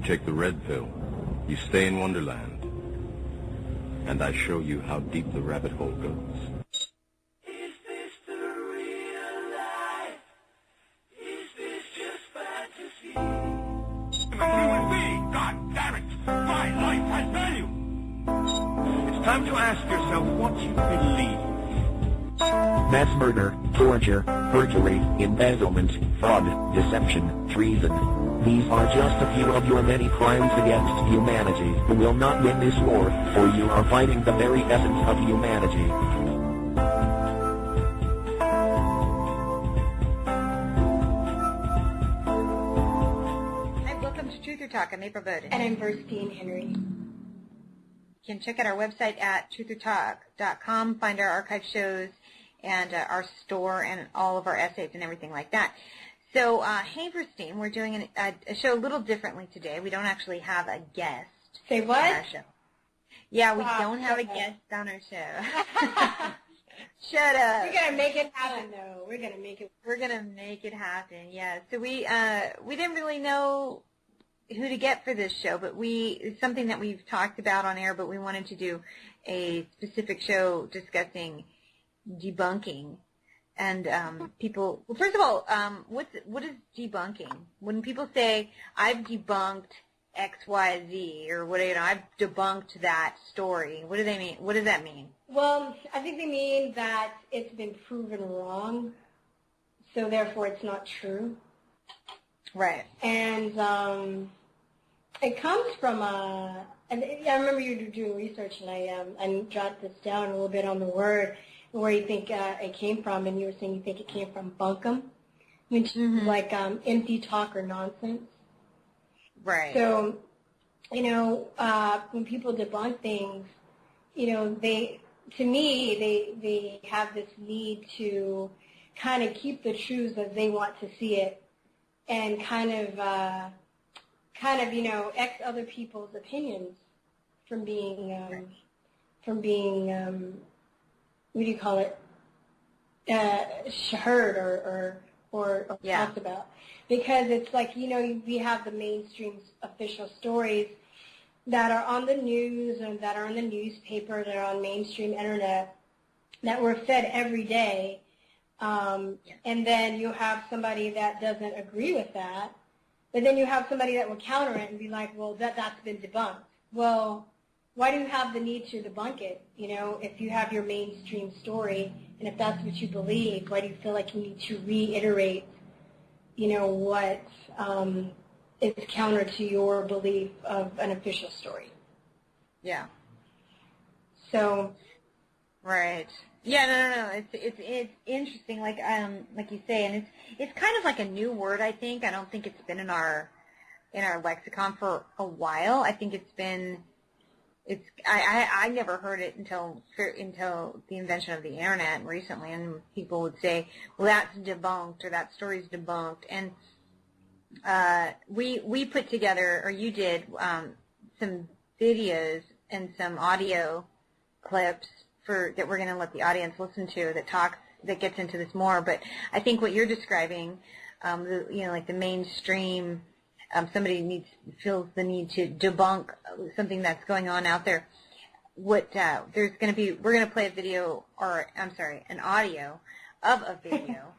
take the red pill, you stay in Wonderland, and I show you how deep the rabbit hole goes. Is this the real life? Is this just fantasy? I'm a human being, god damn it! My life has value! It's time to ask yourself what you believe. Mass murder, torture, perjury, embezzlement, fraud, deception, treason. These are just a few of your many crimes against humanity. You will not win this war, for you are fighting the very essence of humanity. Hi, welcome to Truth or Talk. I'm April Bowden. And I'm Virstyne Henry. You can check out our website at truthertalk.com, find our archive shows and our store and all of our essays and everything like that. So, hey, Virstyne, we're doing a show a little differently today. We don't actually have a guest. Say what? On our show. Yeah, we don't have a guest on our show. Shut up. We're going to make it happen, though. We're going to make it. We're going to make it happen, yeah. So we didn't really know who to get for this show, but it's something that we've talked about on air, but we wanted to do a specific show discussing debunking. And people, well, first of all, what is debunking? When people say, I've debunked X, Y, Z, or what, I've debunked that story, what do they mean? What does that mean? Well, I think they mean that it's been proven wrong, so therefore it's not true. Right. And it comes from and I remember you were doing research, and I jotted this down a little bit on the word, where you think it came from, and you were saying you think it came from bunkum, which is like empty talk or nonsense. Right. So, when people debunk things, they have this need to kind of keep the truths as they want to see it, and kind of X other people's opinions from being what do you call it, heard or talked about. Because it's like, we have the mainstream official stories that are on the news and that are in the newspaper, that are on mainstream internet, that we're fed every day. And then you have somebody that doesn't agree with that, but then you have somebody that will counter it and be like, well, that's been debunked. Well, why do you have the need to debunk it? If you have your mainstream story, and if that's what you believe, why do you feel like you need to reiterate, what is counter to your belief of an official story? Yeah. So. Right. Yeah. No. It's interesting, like you say, and it's kind of like a new word. I think. I don't think it's been in our lexicon for a while. I think it's been. I never heard it until the invention of the internet recently, and people would say, well, that's debunked, or that story's debunked. And we put together, or you did, some videos and some audio clips that we're going to let the audience listen to that gets into this more. But I think what you're describing, like the mainstream. Somebody feels the need to debunk something that's going on out there. We're going to play an audio of a video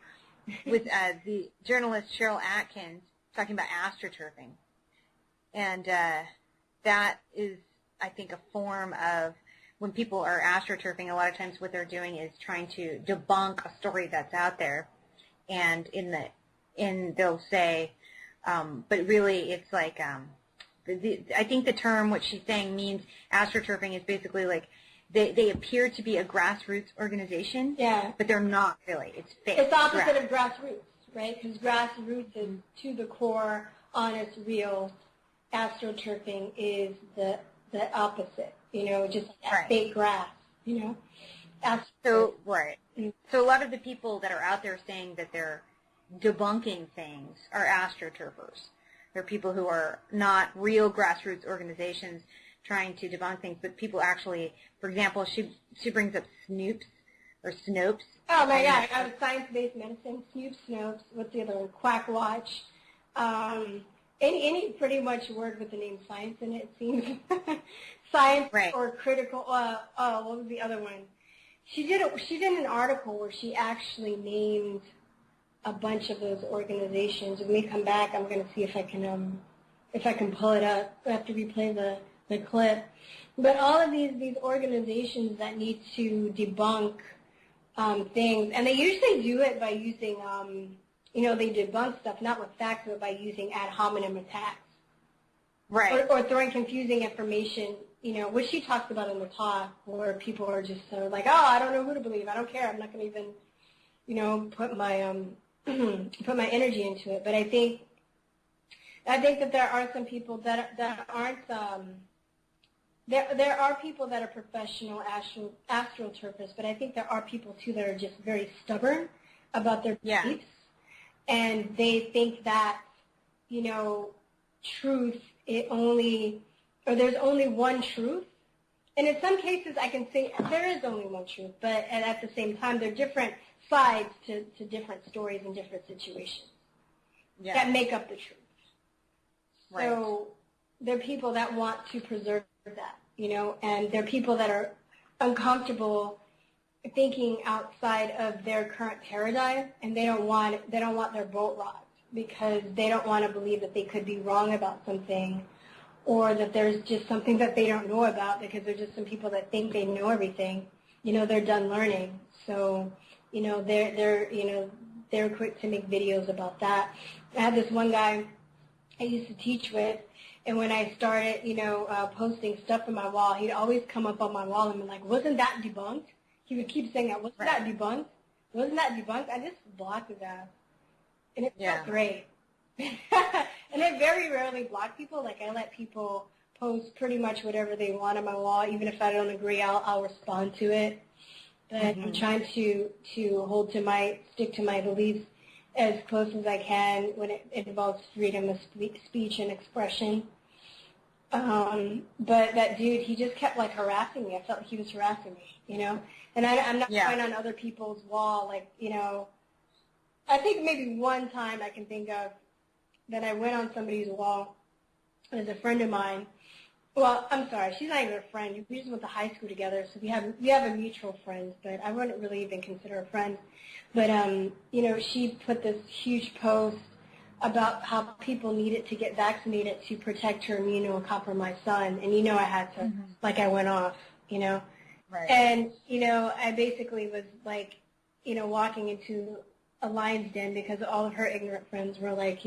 with the journalist Cheryl Atkins talking about astroturfing. And that is, I think, a form of, when people are astroturfing, a lot of times what they're doing is trying to debunk a story that's out there. And they'll say, but really, it's like I think the term, what she's saying, means astroturfing is basically like they appear to be a grassroots organization, but they're not really. It's fake. It's opposite of grassroots, right? Because grassroots is to the core, honest, real. Astroturfing is the opposite, just fake grass, So right. So a lot of the people that are out there saying that they're debunking things are astroturfers. They're people who are not real grassroots organizations trying to debunk things, but people actually, for example, she brings up Snopes. Oh my God, I was science-based medicine, Snopes, what's the other one? Quack Watch. any pretty much word with the name science in it seems science or critical. What was the other one? She did an article where she actually named a bunch of those organizations. When we come back, I'm going to see if I can pull it up. I have to replay the clip. But all of these organizations that need to debunk things, and they usually do it by using, they debunk stuff not with facts, but by using ad hominem attacks. Right. Or throwing confusing information, which she talks about in the talk, where people are just sort of like, oh, I don't know who to believe. I don't care. I'm not going to even, put my put my energy into it. But I think that there are some people that aren't. There are people that are professional astroturfists, but I think there are people too that are just very stubborn about their beliefs, and they think that truth there's only one truth. And in some cases, I can say there is only one truth, but at the same time, there are different sides to different stories and different situations that make up the truth. Right. So there are people that want to preserve that, and there are people that are uncomfortable thinking outside of their current paradigm, and they don't want their boat rocked because they don't want to believe that they could be wrong about something, or that there's just something that they don't know about, because there's just some people that think they know everything. They're done learning. So, they're quick to make videos about that. I had this one guy I used to teach with, and when I started, posting stuff on my wall, he'd always come up on my wall and be like, wasn't that debunked? He would keep saying, wasn't that debunked? Wasn't that debunked? I just blocked his ass. And it felt great. And I very rarely block people. Like, I let people post pretty much whatever they want on my wall. Even if I don't agree, I'll respond to it. But I'm trying to stick to my beliefs as close as I can when it involves freedom of speech and expression. But that dude, he just kept harassing me. I felt like he was harassing me, And I'm not going on other people's wall, I think maybe one time I can think of that I went on somebody's wall. It was a friend of mine. Well, I'm sorry, she's not even a friend. We just went to high school together, so we have a mutual friend, but I wouldn't really even consider her a friend. But she put this huge post about how people needed to get vaccinated to protect her immunocompromised son, and I had to, I went off, Right. And I basically was walking into a lion's den because all of her ignorant friends were I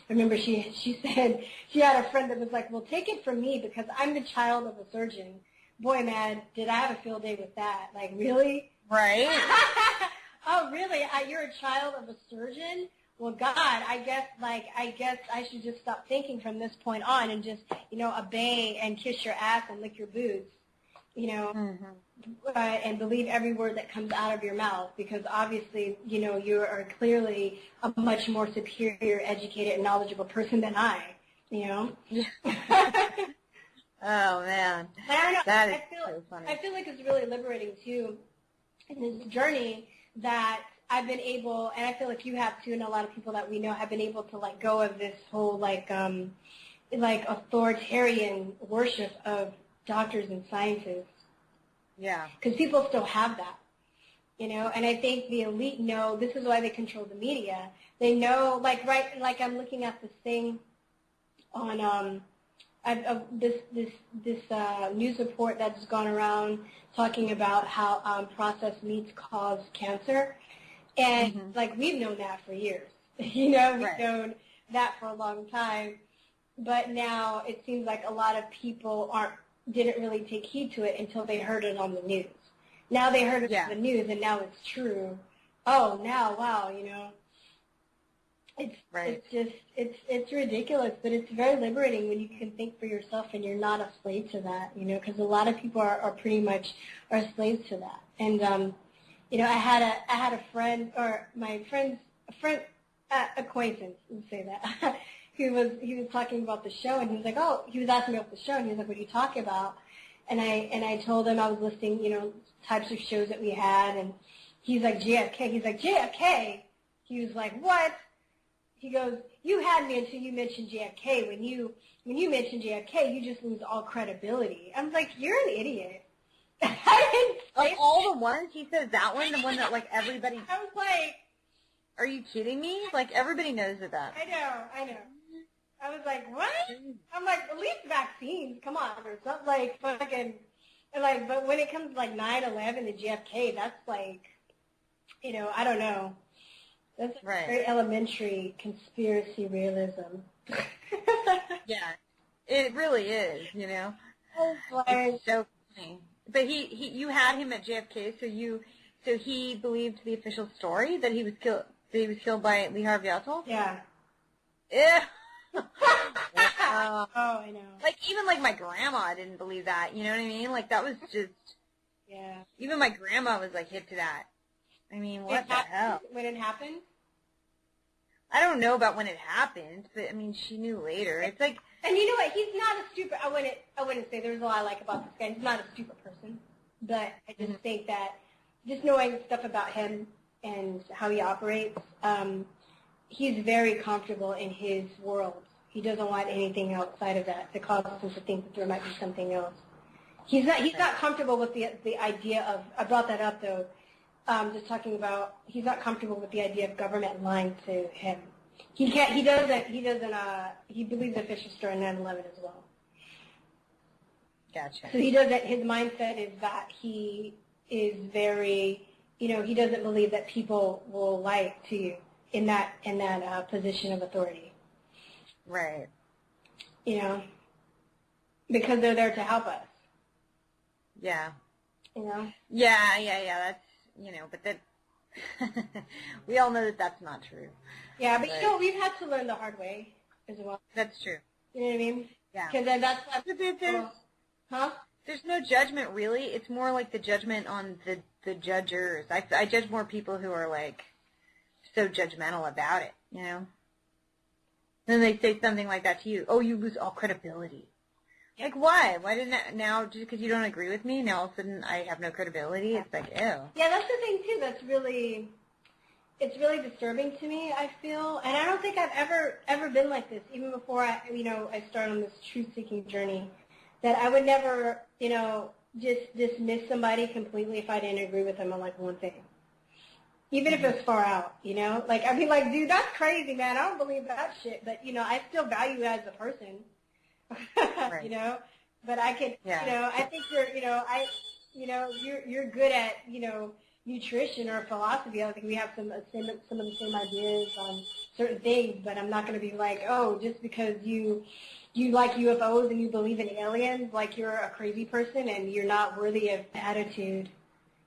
remember she said she had a friend that was like, well, take it from me because I'm the child of a surgeon. Boy, man, did I have a field day with that. Really? Right. Oh, really? You're a child of a surgeon? Well, God, I guess I should just stop thinking from this point on and just, obey and kiss your ass and lick your boots, and believe every word that comes out of your mouth, because obviously, you are clearly a much more superior, educated, and knowledgeable person than I, Oh, man. I don't know. That is so funny. I feel like it's really liberating, too, in this journey that I've been able, and I feel like you have, too, and a lot of people that we know have been able to let go of this whole, authoritarian worship of doctors and scientists. Yeah. Because people still have that, and I think the elite know, this is why they control the media. They know, I'm looking at this thing on this news report that's gone around talking about how processed meats cause cancer, and we've known that for years. We've known that for a long time, but now it seems like a lot of people didn't really take heed to it until they heard it on the news. Now they heard it on the news, and now it's true. Oh, now, wow, it's ridiculous, but it's very liberating when you can think for yourself and you're not a slave to that, because a lot of people are pretty much slaves to that. And I had a friend, or my friend's acquaintance, let's say that. He was talking about the show, and he was like, oh, he was asking me about the show, and he was like, what are you talking about? And I told him I was listing, types of shows that we had, and he's like, JFK. He's like, JFK? He was like, what? He goes, you had me until you mentioned JFK. When you mentioned JFK, you just lose all credibility. I'm like, you're an idiot. I didn't Of all the ones, he says that one, the one that like everybody. I was like, are you kidding me? Like everybody knows that. I know. I was like, what? I'm like, at least vaccines, come on, or something like fucking, like. But when it comes to like 9/11 and JFK, that's like, I don't know. That's a very elementary conspiracy realism. Yeah, it really is. It's so funny. But you had him at JFK, so he believed the official story that he was killed. That he was killed by Lee Harvey Oswald. Yeah. Yeah. Oh, I know. Like even like my grandma didn't believe that. You know what I mean? Like that was just. Yeah. Even my grandma was like hip to that. I mean, what the hell? When it happened? I don't know about when it happened, but I mean, she knew later. It's like. And you know what? He's not a stupid. I wouldn't say there's a lot I like about this guy. He's not a stupid person, but I just think that just knowing stuff about him and how he operates, he's very comfortable in his world. He doesn't want anything outside of that to cause him to think that there might be something else. He's not comfortable with the idea of. I brought that up though. Just talking about he's not comfortable with the idea of government lying to him. He believes the official story on 9/11 as well. Gotcha. So his mindset is that he is very, he doesn't believe that people will lie to you in that position of authority. Right. Because they're there to help us. Yeah. Yeah, that's, but that, we all know that that's not true. Yeah, but we've had to learn the hard way as well. That's true. You know what I mean? Yeah. Because then that's... There's no judgment, really. It's more like the judgment on the judgers. I judge more people who are, like, so judgmental about it, Then they say something like that to you. Oh, you lose all credibility. Like, why? Why didn't now, just because you don't agree with me, now all of a sudden I have no credibility? It's like, ew. Yeah, that's the thing, too. It's really disturbing to me, I feel. And I don't think I've ever been like this, even before I started on this truth-seeking journey, that I would never, just dismiss somebody completely if I didn't agree with them on, like, one thing. Even if it's far out, Like, I'd be like, dude, that's crazy, man. I don't believe that shit. But, I still value you as a person. Right. But I could, I think you're good at, nutrition or philosophy. I think we have some of the same ideas on certain things, but I'm not going to be like, oh, just because you like UFOs and you believe in aliens, like you're a crazy person and you're not worthy of attitude,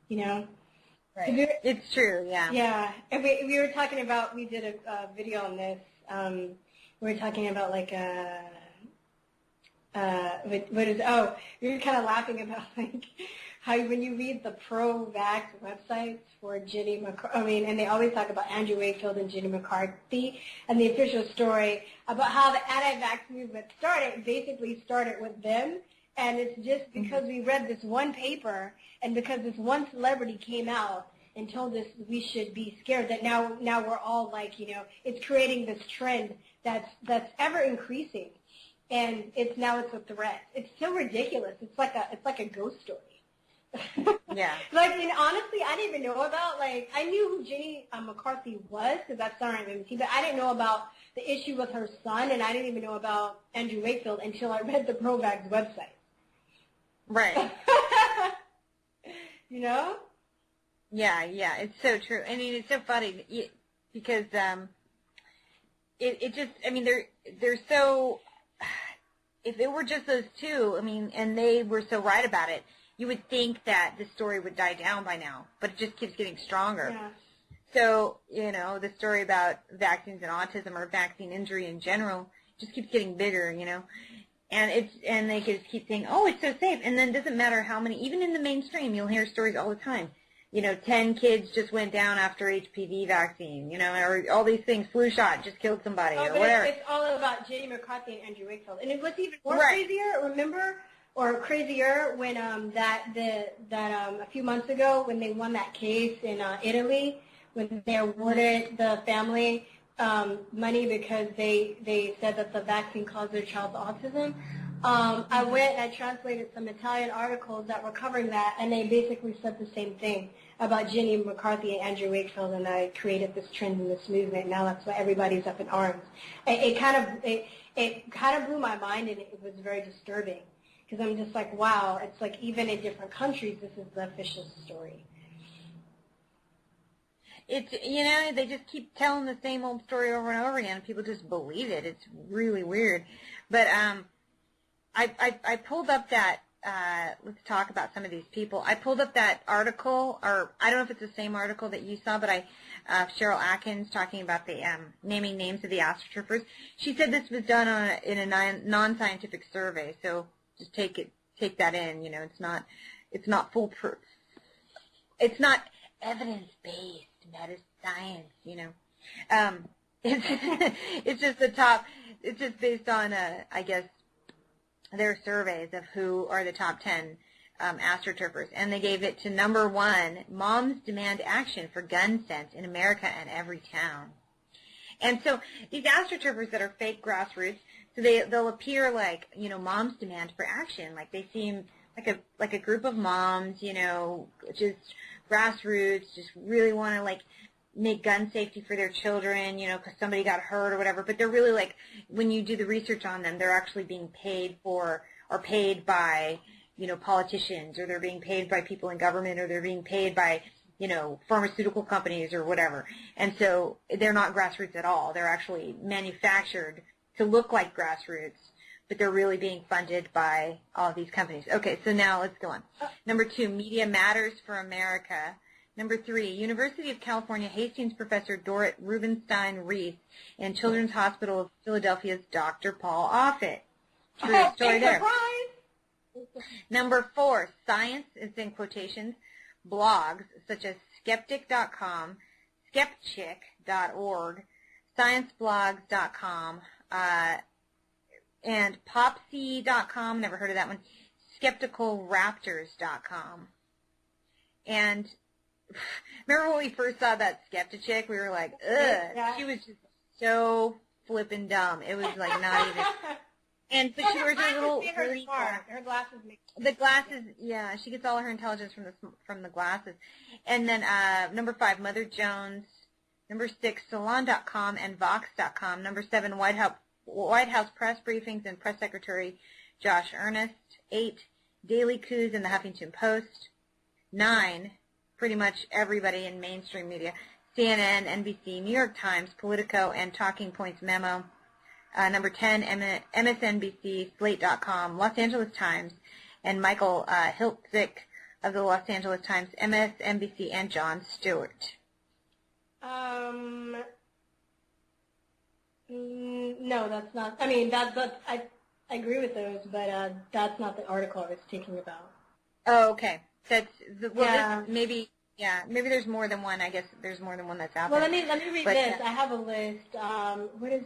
Right. It's true, yeah. Yeah. And we were talking about, we did a video on this. We were talking about like we were kind of laughing about like how when you read the pro-vax websites for Jenny McCarthy, and they always talk about Andrew Wakefield and Jenny McCarthy, and the official story about how the anti-vax movement basically started with them, and it's just because we read this one paper and because this one celebrity came out and told us we should be scared, that now we're all like, it's creating this trend that's ever increasing. And it's a threat. It's so ridiculous. It's like a ghost story. Yeah. Like, and honestly, I didn't even know about, like, I knew who Jenny McCarthy was because that's on MMT, but I didn't know about the issue with her son, and I didn't even know about Andrew Wakefield until I read the Provax website. Right. Yeah, it's so true. I mean, it's so funny because it just, I mean, they're so... If it were just those two, I mean, and they were so right about it, you would think that the story would die down by now, but it just keeps getting stronger. Yeah. So, the story about vaccines and autism or vaccine injury in general just keeps getting bigger, and they just keep saying, oh, it's so safe, and then it doesn't matter how many, even in the mainstream, you'll hear stories all the time. 10 kids just went down after HPV vaccine, or all these things, flu shot just killed somebody, or whatever. It's all about Jenny McCarthy and Andrew Wakefield. And it was even more crazier, remember, or crazier when a few months ago when they won that case in Italy, when they awarded the family money because they said that the vaccine caused their child's autism. I went and I translated some Italian articles that were covering that, and they basically said the same thing about Jenny McCarthy and Andrew Wakefield, and I created this trend and this movement. Now that's why everybody's up in arms. It kind of blew my mind, and it was very disturbing because I'm just like, wow, it's like even in different countries, this is the official story. It's, they just keep telling the same old story over and over again, and people just believe it. It's really weird. But I pulled up that, let's talk about some of these people. I pulled up that article, or I don't know if it's the same article that you saw, but Cheryl Atkins talking about the naming names of the astroturfers. She said this was done in a non-scientific survey, so just take that in. It's not foolproof. It's not evidence-based. That is science, it's just the top. It's just based on, I guess, their surveys of who are the top 10 astroturfers, and they gave it to number 1. Moms demand action for gun sense in America and every town. And so these astroturfers that are fake grassroots, so they'll appear like moms demand for action, like they seem like a group of moms, just grassroots, just really want to make gun safety for their children, because somebody got hurt or whatever. But they're really when you do the research on them, they're actually being paid by, politicians, or they're being paid by people in government, or they're being paid by, pharmaceutical companies or whatever. And so they're not grassroots at all. They're actually manufactured to look like grassroots, but they're really being funded by all these companies. Okay, so now let's go on. Number 2, Media Matters for America. Number 3, University of California Hastings professor Dorrit Rubenstein-Reese and Children's Hospital of Philadelphia's Dr. Paul Offit. True story there. Number 4, science, it's in quotations, blogs such as skeptic.com, skepchick.org, scienceblogs.com, and popsy.com, never heard of that one, skepticalraptors.com. And remember when we first saw that Skeptic, we were like, ugh, yeah. She was just so flippin' dumb. It was not even. And but she wears her little her glasses make the glasses. Yeah, she gets all of her intelligence from the glasses. And then number 5, Mother Jones. Number 6, Salon.com and Vox.com. Number 7, White House press briefings and press secretary Josh Earnest. 8, Daily Coups and the Huffington Post. 9, pretty much everybody in mainstream media, CNN, NBC, New York Times, Politico, and Talking Points Memo. Number 10, MSNBC, Slate.com, Los Angeles Times, and Michael Hiltzik of the Los Angeles Times, MSNBC, and Jon Stewart. No, that's not. I mean, I agree with those, but that's not the article I was talking about. Oh, okay. That's maybe there's more than one. I guess there's more than one that's out there. Well, let me read this. I have a list. What is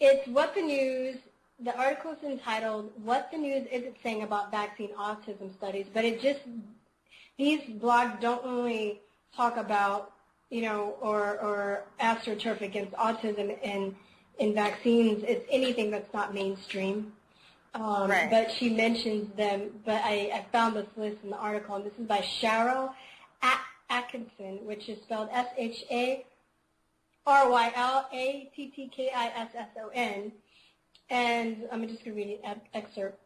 it's What the News. The article is entitled "What the News Isn't Saying About Vaccine Autism Studies," but these blogs don't only talk about or astroturf against autism in vaccines. It's anything that's not mainstream. Right. But she mentions them. But I found this list in the article, and this is by Cheryl Atkinson, which is spelled SHARYLATTKISSON. And I'm just going to read an excerpt.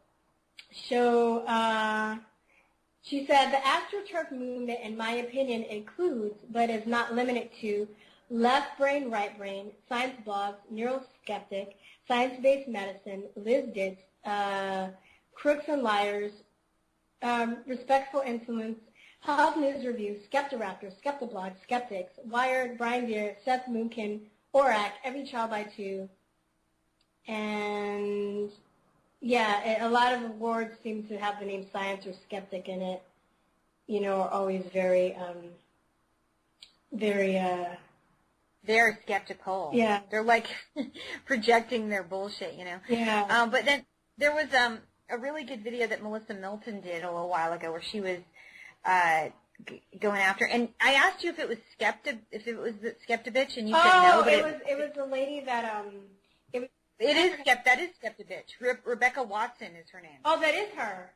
So she said, the astroturf movement, in my opinion, includes, but is not limited to, left brain, right brain, science blogs, neuroskeptic, science-based medicine, Liz Ditz, Crooks and Liars, Respectful Insolence, Health News Review, Skeptoraptor, Skeptoblog, Skeptics, Wired, Brian Deere, Seth Moonkin, ORAC, Every Child by Two, and a lot of awards seem to have the name science or skeptic in it. Are always very they're skeptical. Yeah. They're projecting their bullshit, Yeah. But then there was a really good video that Melissa Milton did a little while ago where she was going after. And I asked you if it was Skeptabitch, and you said no. But it was the lady that that is Skeptabitch. Rebecca Watson is her name. Oh, that is her.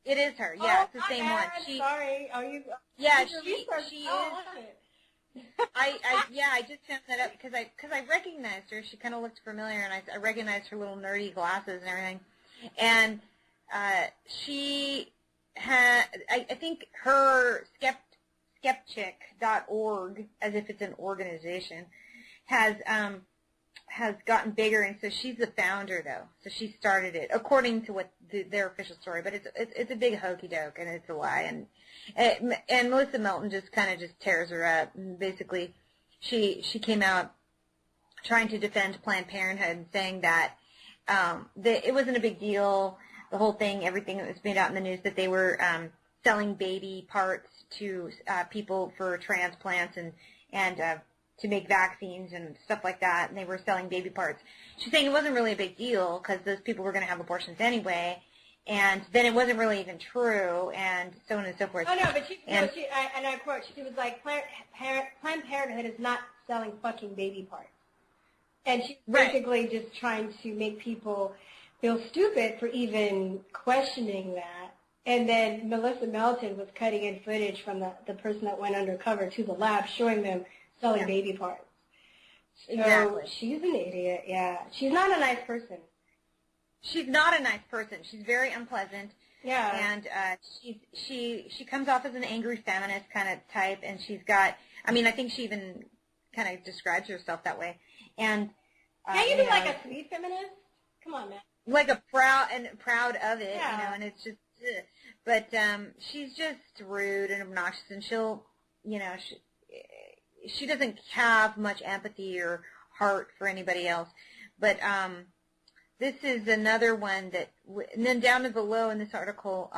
It is her. Yeah, it's the same one. Sorry. Are you? Yeah, she is. I just found that up because I recognized her. She kind of looked familiar, and I recognized her little nerdy glasses and everything. And she had, I think her skepchick.org, as if it's an organization, has gotten bigger, and so she's the founder, though. So she started it, according to what their official story. But it's a big hokey doke, and it's a lie. And Melissa Melton just tears her up. And basically, she came out trying to defend Planned Parenthood, saying that it wasn't a big deal. The whole thing, everything that was made out in the news, that they were selling baby parts to people for transplants and to make vaccines and stuff like that, and they were selling baby parts. She's saying it wasn't really a big deal because those people were going to have abortions anyway, and then it wasn't really even true, and so on and so forth. Oh, no, but I quote, she was like, Planned Parenthood is not selling fucking baby parts. And she's basically just trying to make people feel stupid for even questioning that. And then Melissa Melton was cutting in footage from the person that went undercover to the lab, showing them selling baby parts. So exactly. She's an idiot, yeah. She's not a nice person. She's not a nice person. She's very unpleasant. Yeah. And she comes off as an angry feminist kind of type, and she's got, I think she even kind of describes herself that way. And can you be like a sweet feminist? Come on, man. Like a proud of it, and it's just, but she's just rude and obnoxious, and she'll, she doesn't have much empathy or heart for anybody else. But this is another one that, and then down to below in this article,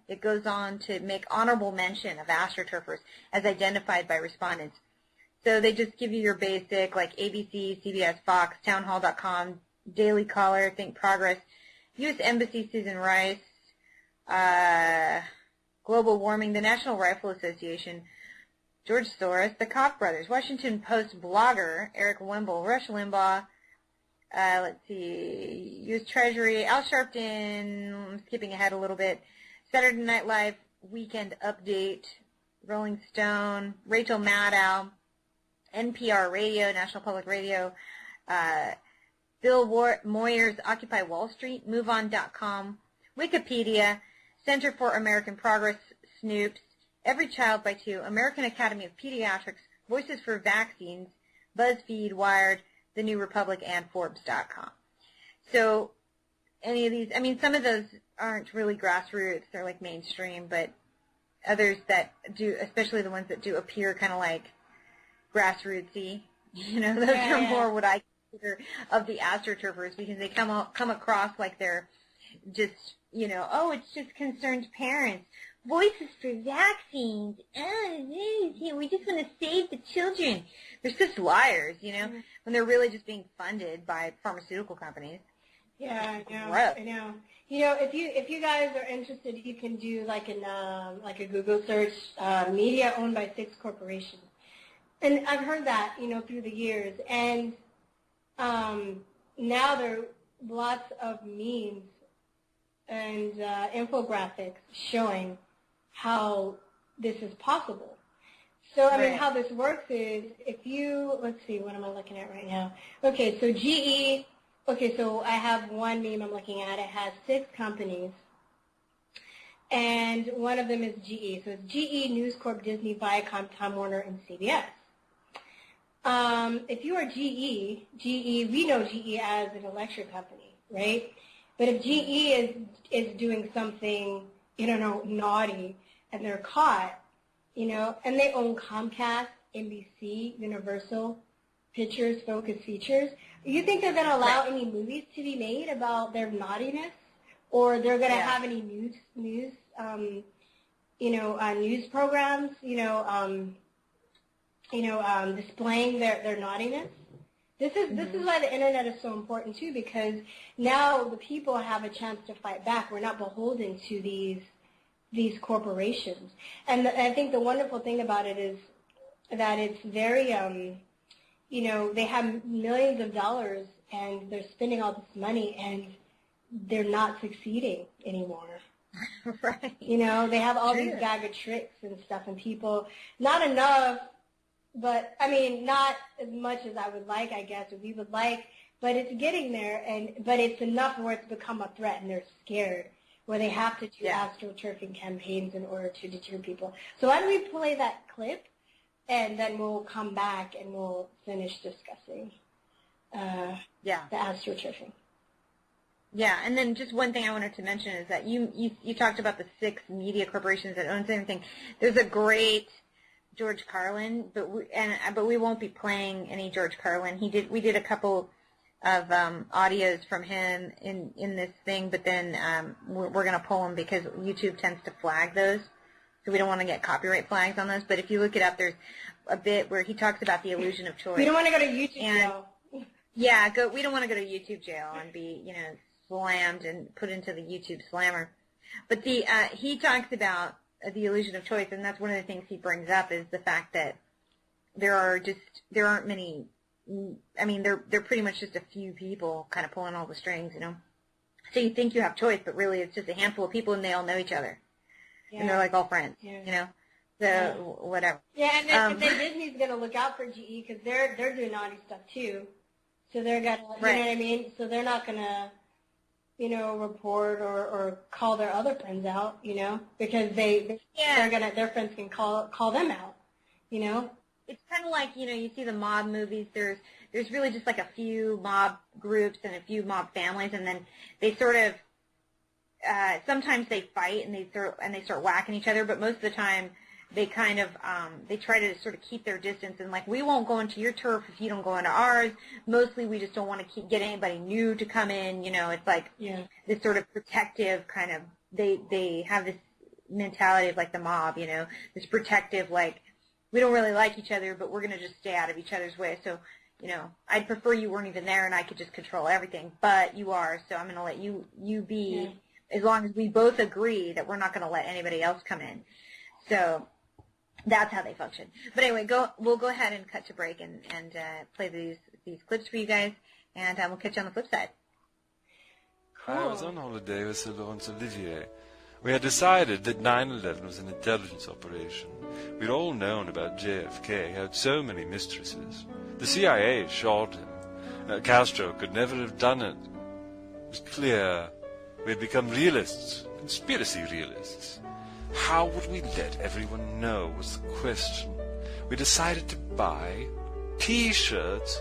it goes on to make honorable mention of astroturfers as identified by respondents. So they just give you your basic, like ABC, CBS, Fox, townhall.com, Daily Caller, Think Progress, U.S. Embassy, Susan Rice, Global Warming, the National Rifle Association, George Soros, the Koch brothers, Washington Post blogger, Eric Wimble, Rush Limbaugh, let's see, U.S. Treasury, Al Sharpton, I'm skipping ahead a little bit, Saturday Night Live, Weekend Update, Rolling Stone, Rachel Maddow, NPR Radio, National Public Radio, Bill Moyers, Occupy Wall Street, MoveOn.com, Wikipedia, Center for American Progress, Snoops, Every Child by Two, American Academy of Pediatrics, Voices for Vaccines, BuzzFeed, Wired, The New Republic, and Forbes.com. So any of these, some of those aren't really grassroots, they're like mainstream, but others that do, especially the ones that do appear kind of like grassrootsy, those are more what I consider of the astroturfers, because they come across like they're just, it's just concerned parents. Voices for vaccines. We just want to save the children. They're such liars, when they're really just being funded by pharmaceutical companies. Yeah, I know. If you guys are interested, you can do like a Google search, media owned by 6 corporations. And I've heard that, through the years. And now there are lots of memes and infographics showing how this is possible. So, how this works is if you, let's see, what am I looking at right now? Okay, so GE, so I have one meme I'm looking at. It has 6 companies. And one of them is GE. So it's GE, News Corp, Disney, Viacom, Time Warner, and CBS. If you are GE, we know GE as an electric company, right? But if GE is doing something, naughty, and they're caught, and they own Comcast, NBC, Universal, Pictures, Focus Features, you think they're going to allow any movies to be made about their naughtiness, or they're going to have any news programs, displaying their naughtiness? This is why the internet is so important too, because now the people have a chance to fight back. We're not beholden to these these corporations. And I think the wonderful thing about it is that it's very, they have millions of dollars and they're spending all this money and they're not succeeding anymore. Right. They have all these bag of tricks and stuff, and people, not enough, but, not as much as I would like, I guess, or we would like, but it's getting there, but it's enough where it's become a threat, and they're scared, where they have to do astroturfing campaigns in order to deter people. So why don't we play that clip, and then we'll come back and we'll finish discussing the astroturfing. Yeah, and then just one thing I wanted to mention is that you talked about the 6 media corporations that owns everything. There's a great George Carlin, but we won't be playing any George Carlin. We did a couple of audios from him in this thing, but then we're going to pull them because YouTube tends to flag those, so we don't want to get copyright flags on those. But if you look it up, there's a bit where he talks about the illusion of choice. We don't want to go to YouTube jail. Yeah, we don't want to go to YouTube jail and be slammed and put into the YouTube slammer. But he talks about the illusion of choice, and that's one of the things he brings up is the fact that there aren't many. They're pretty much just a few people kind of pulling all the strings, So you think you have choice, but really it's just a handful of people, and they all know each other, and they're like all friends, So whatever. Yeah, and then Disney's gonna look out for GE because they're doing naughty stuff too, so they're gonna, you know what I mean? So they're not gonna, report or call their other friends out, because their friends can call them out, It's kind of like, you see the mob movies. There's really just like a few mob groups and a few mob families, and then they sort of sometimes they fight and they start whacking each other, but most of the time they kind of they try to sort of keep their distance and like, we won't go into your turf if you don't go into ours. Mostly we just don't want to get anybody new to come in. It's like this sort of protective kind of, they have this mentality of like the mob, this protective, like, we don't really like each other, but we're going to just stay out of each other's way. So, I'd prefer you weren't even there and I could just control everything, but you are, so I'm going to let you be, as long as we both agree that we're not going to let anybody else come in. So that's how they function. But anyway, we'll go ahead and cut to break and play these clips for you guys, and we'll catch you on the flip side. Cool. I was on holiday with Laurence Olivier. We had decided that 9/11 was an intelligence operation. We'd all known about JFK, had so many mistresses. The CIA shot him. Castro could never have done it. It was clear. We had become realists, conspiracy realists. How would we let everyone know was the question. We decided to buy T-shirts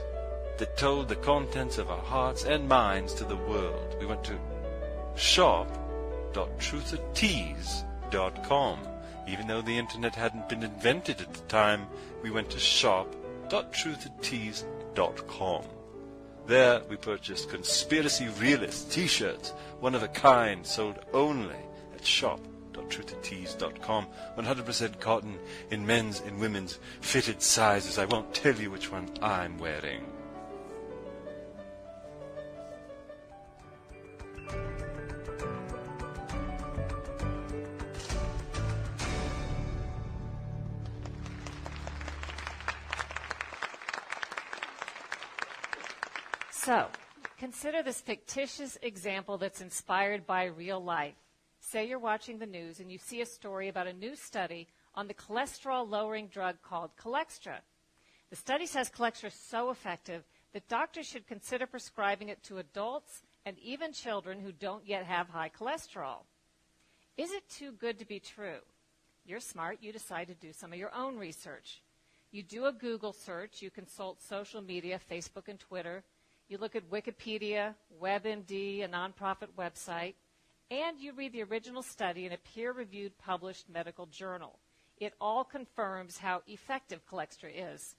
that told the contents of our hearts and minds to the world. We went to shop.truthertees.com. Even though the internet hadn't been invented at the time, we went to shop.truthertees.com. There we purchased Conspiracy Realist T-shirts, one of a kind, sold only at shop.truthertees.com. 100% cotton in men's and women's fitted sizes. I won't tell you which one I'm wearing. So, consider this fictitious example that's inspired by real life. Say you're watching the news and you see a story about a new study on the cholesterol-lowering drug called Cholextra. The study says Cholextra is so effective that doctors should consider prescribing it to adults and even children who don't yet have high cholesterol. Is it too good to be true? You're smart. You decide to do some of your own research. You do a Google search. You consult social media, Facebook and Twitter. You look at Wikipedia, WebMD, a nonprofit website, and you read the original study in a peer-reviewed published medical journal. It all confirms how effective Cholextra is.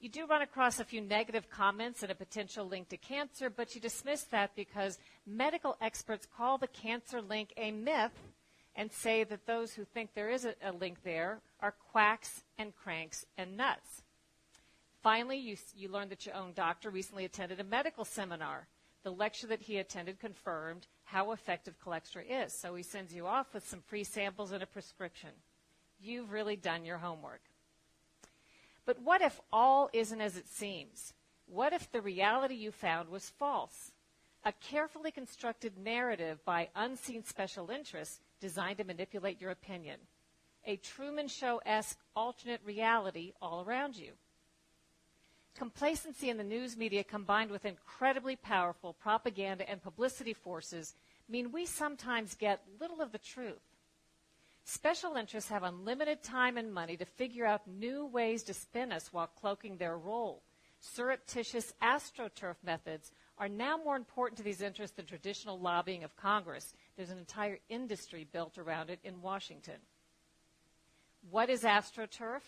You do run across a few negative comments and a potential link to cancer, but you dismiss that because medical experts call the cancer link a myth and say that those who think there is a link there are quacks and cranks and nuts. Finally, you learned that your own doctor recently attended a medical seminar. The lecture that he attended confirmed how effective Cholextra is. So he sends you off with some free samples and a prescription. You've really done your homework. But what if all isn't as it seems? What if the reality you found was false? A carefully constructed narrative by unseen special interests designed to manipulate your opinion. A Truman Show-esque alternate reality all around you. Complacency in the news media combined with incredibly powerful propaganda and publicity forces mean we sometimes get little of the truth. Special interests have unlimited time and money to figure out new ways to spin us while cloaking their role. Surreptitious astroturf methods are now more important to these interests than traditional lobbying of Congress. There's an entire industry built around it in Washington. What is astroturf?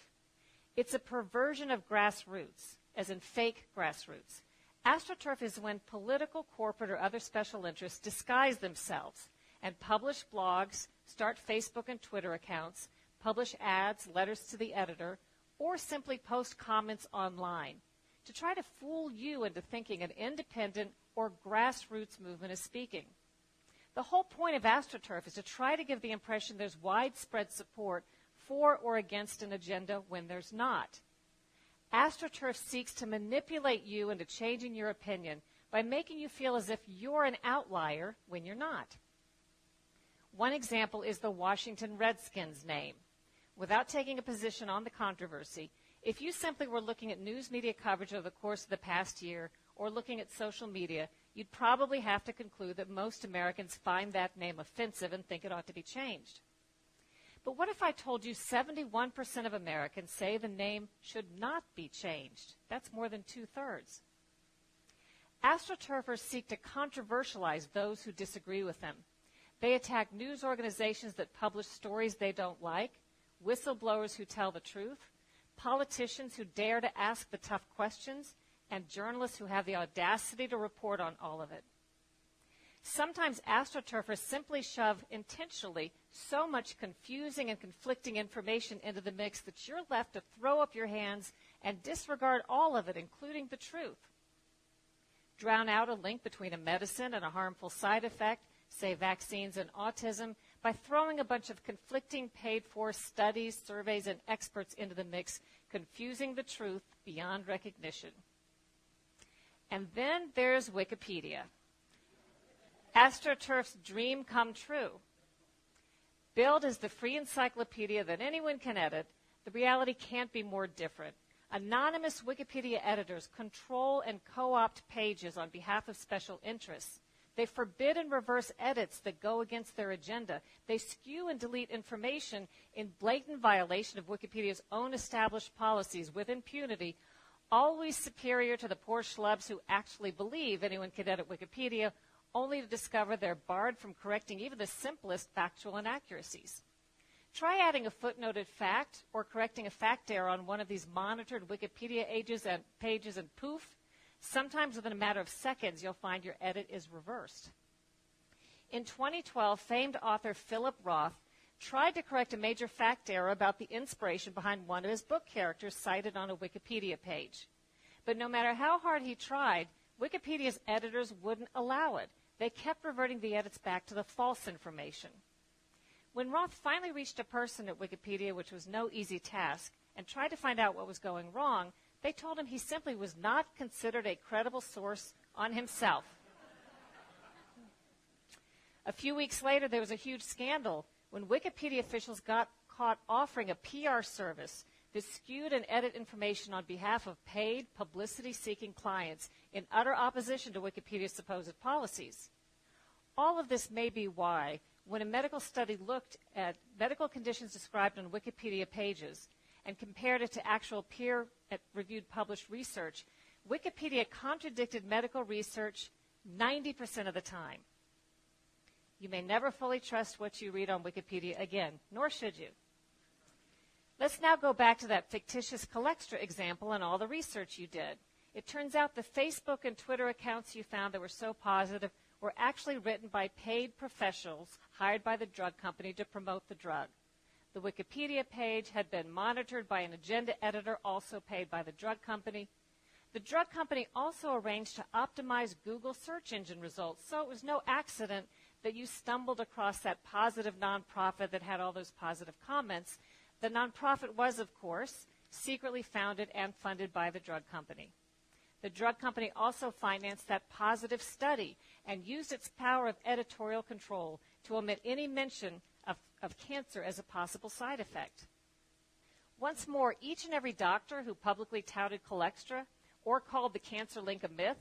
It's a perversion of grassroots, as in fake grassroots. AstroTurf is when political, corporate, or other special interests disguise themselves and publish blogs, start Facebook and Twitter accounts, publish ads, letters to the editor, or simply post comments online to try to fool you into thinking an independent or grassroots movement is speaking. The whole point of AstroTurf is to try to give the impression there's widespread support for or against an agenda when there's not. AstroTurf seeks to manipulate you into changing your opinion by making you feel as if you're an outlier when you're not. One example is the Washington Redskins name. Without taking a position on the controversy, if you simply were looking at news media coverage over the course of the past year or looking at social media, you'd probably have to conclude that most Americans find that name offensive and think it ought to be changed. But what if I told you 71% of Americans say the name should not be changed? That's more than 2/3. AstroTurfers seek to controversialize those who disagree with them. They attack news organizations that publish stories they don't like, whistleblowers who tell the truth, politicians who dare to ask the tough questions, and journalists who have the audacity to report on all of it. Sometimes AstroTurfers simply shove intentionally so much confusing and conflicting information into the mix that you're left to throw up your hands and disregard all of it, including the truth. Drown out a link between a medicine and a harmful side effect, say vaccines and autism, by throwing a bunch of conflicting paid-for studies, surveys, and experts into the mix, confusing the truth beyond recognition. And then there's Wikipedia. AstroTurf's dream come true. Billed as the free encyclopedia that anyone can edit, the reality can't be more different. Anonymous Wikipedia editors control and co-opt pages on behalf of special interests. They forbid and reverse edits that go against their agenda. They skew and delete information in blatant violation of Wikipedia's own established policies with impunity, always superior to the poor schlubs who actually believe anyone can edit Wikipedia, only to discover they're barred from correcting even the simplest factual inaccuracies. Try adding a footnoted fact or correcting a fact error on one of these monitored Wikipedia pages and poof, sometimes within a matter of seconds you'll find your edit is reversed. In 2012, famed author Philip Roth tried to correct a major fact error about the inspiration behind one of his book characters cited on a Wikipedia page. But no matter how hard he tried, Wikipedia's editors wouldn't allow it. They kept reverting the edits back to the false information. When Roth finally reached a person at Wikipedia, which was no easy task, and tried to find out what was going wrong, they told him he simply was not considered a credible source on himself. A few weeks later, there was a huge scandal when Wikipedia officials got caught offering a PR service that skewed and edited information on behalf of paid, publicity-seeking clients in utter opposition to Wikipedia's supposed policies. All of this may be why, when a medical study looked at medical conditions described on Wikipedia pages and compared it to actual peer-reviewed published research, Wikipedia contradicted medical research 90% of the time. You may never fully trust what you read on Wikipedia again, nor should you. Let's now go back to that fictitious Cholextra example and all the research you did. It turns out the Facebook and Twitter accounts you found that were so positive were actually written by paid professionals hired by the drug company to promote the drug. The Wikipedia page had been monitored by an agenda editor also paid by the drug company. The drug company also arranged to optimize Google search engine results, so it was no accident that you stumbled across that positive nonprofit that had all those positive comments. The nonprofit was, of course, secretly founded and funded by the drug company. The drug company also financed that positive study and used its power of editorial control to omit any mention of cancer as a possible side effect. Once more, each and every doctor who publicly touted Cholextra or called the cancer link a myth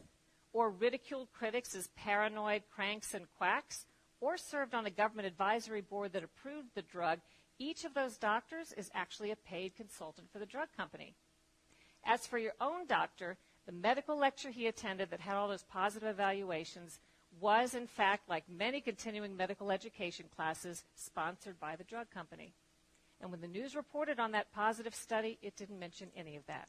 or ridiculed critics as paranoid cranks and quacks or served on a government advisory board that approved the drug, each of those doctors is actually a paid consultant for the drug company. As for your own doctor, the medical lecture he attended that had all those positive evaluations was, in fact, like many continuing medical education classes, sponsored by the drug company. And when the news reported on that positive study, it didn't mention any of that.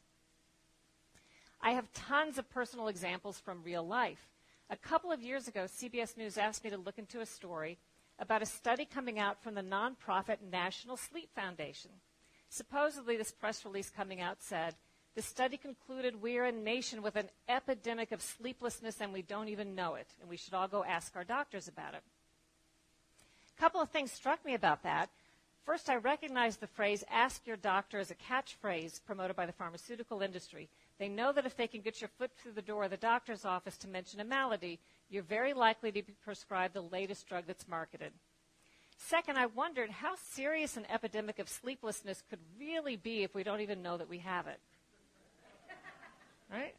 I have tons of personal examples from real life. A couple of years ago, CBS News asked me to look into a story about a study coming out from the nonprofit National Sleep Foundation. Supposedly, this press release coming out said, the study concluded we are a nation with an epidemic of sleeplessness and we don't even know it, and we should all go ask our doctors about it. A couple of things struck me about that. First, I recognized the phrase, ask your doctor, as a catchphrase promoted by the pharmaceutical industry. They know that if they can get your foot through the door of the doctor's office to mention a malady, you're very likely to be prescribed the latest drug that's marketed. Second, I wondered how serious an epidemic of sleeplessness could really be if we don't even know that we have it. Right?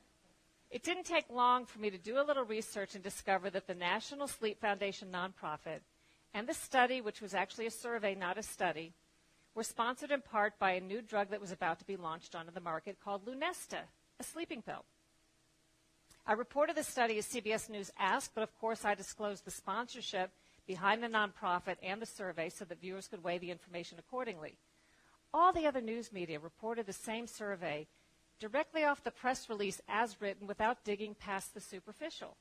It didn't take long for me to do a little research and discover that the National Sleep Foundation nonprofit and the study, which was actually a survey, not a study, were sponsored in part by a new drug that was about to be launched onto the market called Lunesta, a sleeping pill. I reported the study as CBS News asked, but of course I disclosed the sponsorship behind the nonprofit and the survey so that viewers could weigh the information accordingly. All the other news media reported the same survey directly off the press release as written without digging past the superficial.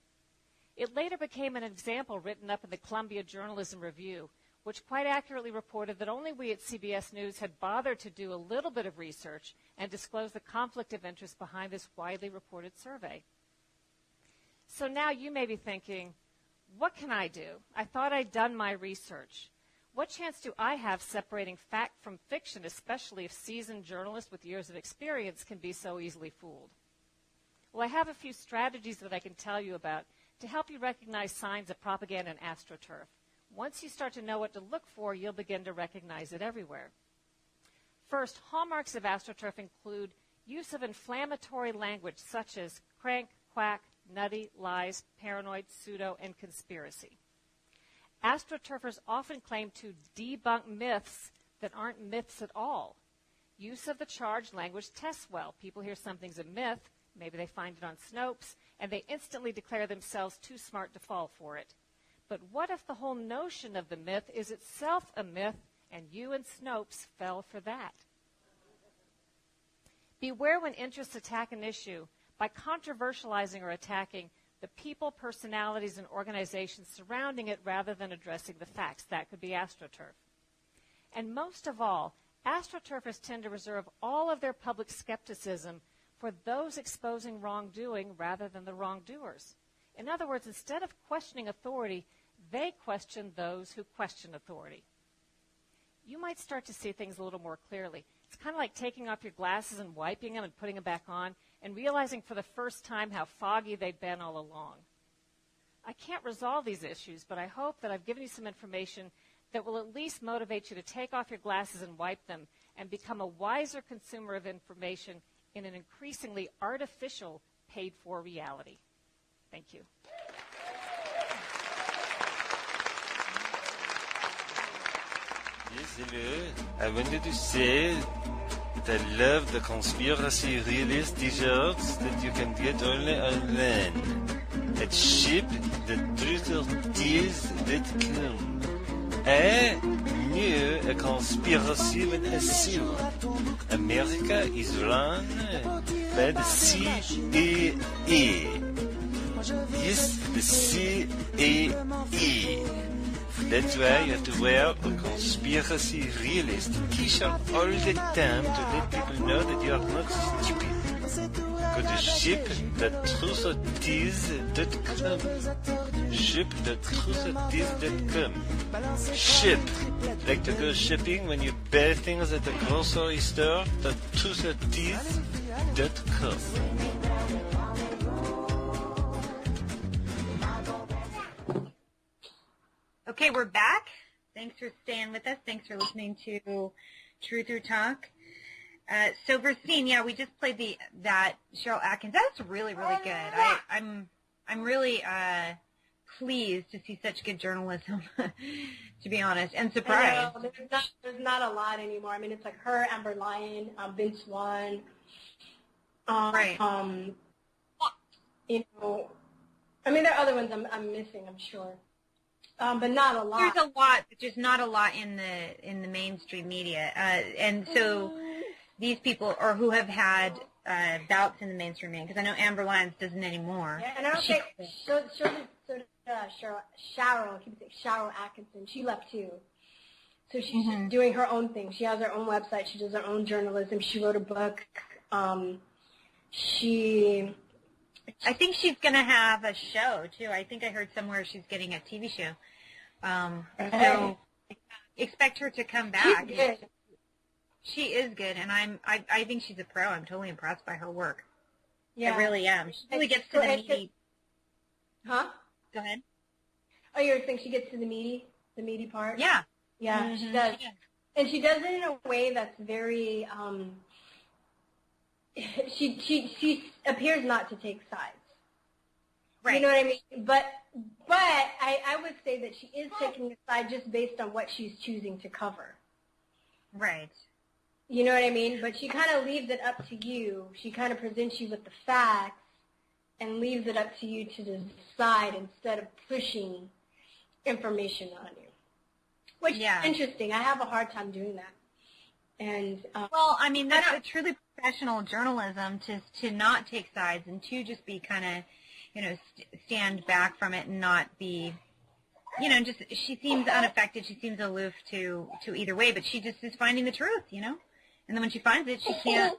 It later became an example written up in the Columbia Journalism Review, which quite accurately reported that only we at CBS News had bothered to do a little bit of research and disclose the conflict of interest behind this widely reported survey. So now you may be thinking, what can I do? I thought I'd done my research. What chance do I have separating fact from fiction, especially if seasoned journalists with years of experience can be so easily fooled? Well, I have a few strategies that I can tell you about to help you recognize signs of propaganda and astroturf. Once you start to know what to look for, you'll begin to recognize it everywhere. First, hallmarks of astroturf include use of inflammatory language such as crank, quack, nutty, lies, paranoid, pseudo, and conspiracy. Astroturfers often claim to debunk myths that aren't myths at all. Use of the charged language tests well. People hear something's a myth, maybe they find it on Snopes, and they instantly declare themselves too smart to fall for it. But what if the whole notion of the myth is itself a myth, and you and Snopes fell for that? Beware when interests attack an issue by controversializing or attacking the people, personalities, and organizations surrounding it rather than addressing the facts. That could be astroturf. And most of all, astroturfers tend to reserve all of their public skepticism for those exposing wrongdoing rather than the wrongdoers. In other words, instead of questioning authority, they question those who question authority. You might start to see things a little more clearly. It's kind of like taking off your glasses and wiping them and putting them back on and realizing for the first time how foggy they'd been all along. I can't resolve these issues, but I hope that I've given you some information that will at least motivate you to take off your glasses and wipe them and become a wiser consumer of information in an increasingly artificial, paid-for reality. Thank you. Yes, hello. I wanted to say that I love the conspiracy realist t-shirts that you can get only online at ship.truthortease.com. I knew a conspiracy when I saw it. America is run by the CIA. Yes, the CIA. That's why you have to wear a conspiracy realist t-shirt all the time to let people know that you are not stupid. Go to ship.truthortease.com. ship.cruisetees.com. Ship. Like to go shipping when you buy things at the grocery store? .cruisetees.com. Okay, we're back. Thanks for staying with us. Thanks for listening to Truth or Talk. So Virstyne, yeah, we just played that Cheryl Atkins. That's really, really good. I'm really pleased to see such good journalism, to be honest, and surprised. I know, there's not a lot anymore. I mean, it's like her, Amber Lyon, Vince Vaughn. Right. You know, I mean, there are other ones I'm missing, I'm sure. But not a lot. There's a lot, but just not a lot in the mainstream media. And so these people, or who have had bouts in the mainstream media, because I know Amber Lyons doesn't anymore. Yeah, and I don't think so did Cheryl. I keep saying Cheryl Atkinson. She left too. So she's just doing her own thing. She has her own website. She does her own journalism. She wrote a book. I think she's going to have a show, too. I think I heard somewhere she's getting a TV show. So expect her to come back. She's good. She is good, and I think she's a pro. I'm totally impressed by her work. Yeah. I really am. She really gets to the meaty. Huh? Go ahead. Oh, you think she gets to the meaty part? Yeah. Yeah, she does. And she does it in a way that's very, she appears not to take sides. Right. You know what I mean? But I would say that she is taking a side just based on what she's choosing to cover. Right. You know what I mean? But she kind of leaves it up to you. She kind of presents you with the facts and leaves it up to you to decide instead of pushing information on you. Which is interesting. I have a hard time doing that. And well, I mean, that's a truly professional journalism to not take sides and to just be kind of, stand back from it and not be, just, she seems unaffected. She seems aloof to either way, but she just is finding the truth, And then when she finds it, she can't,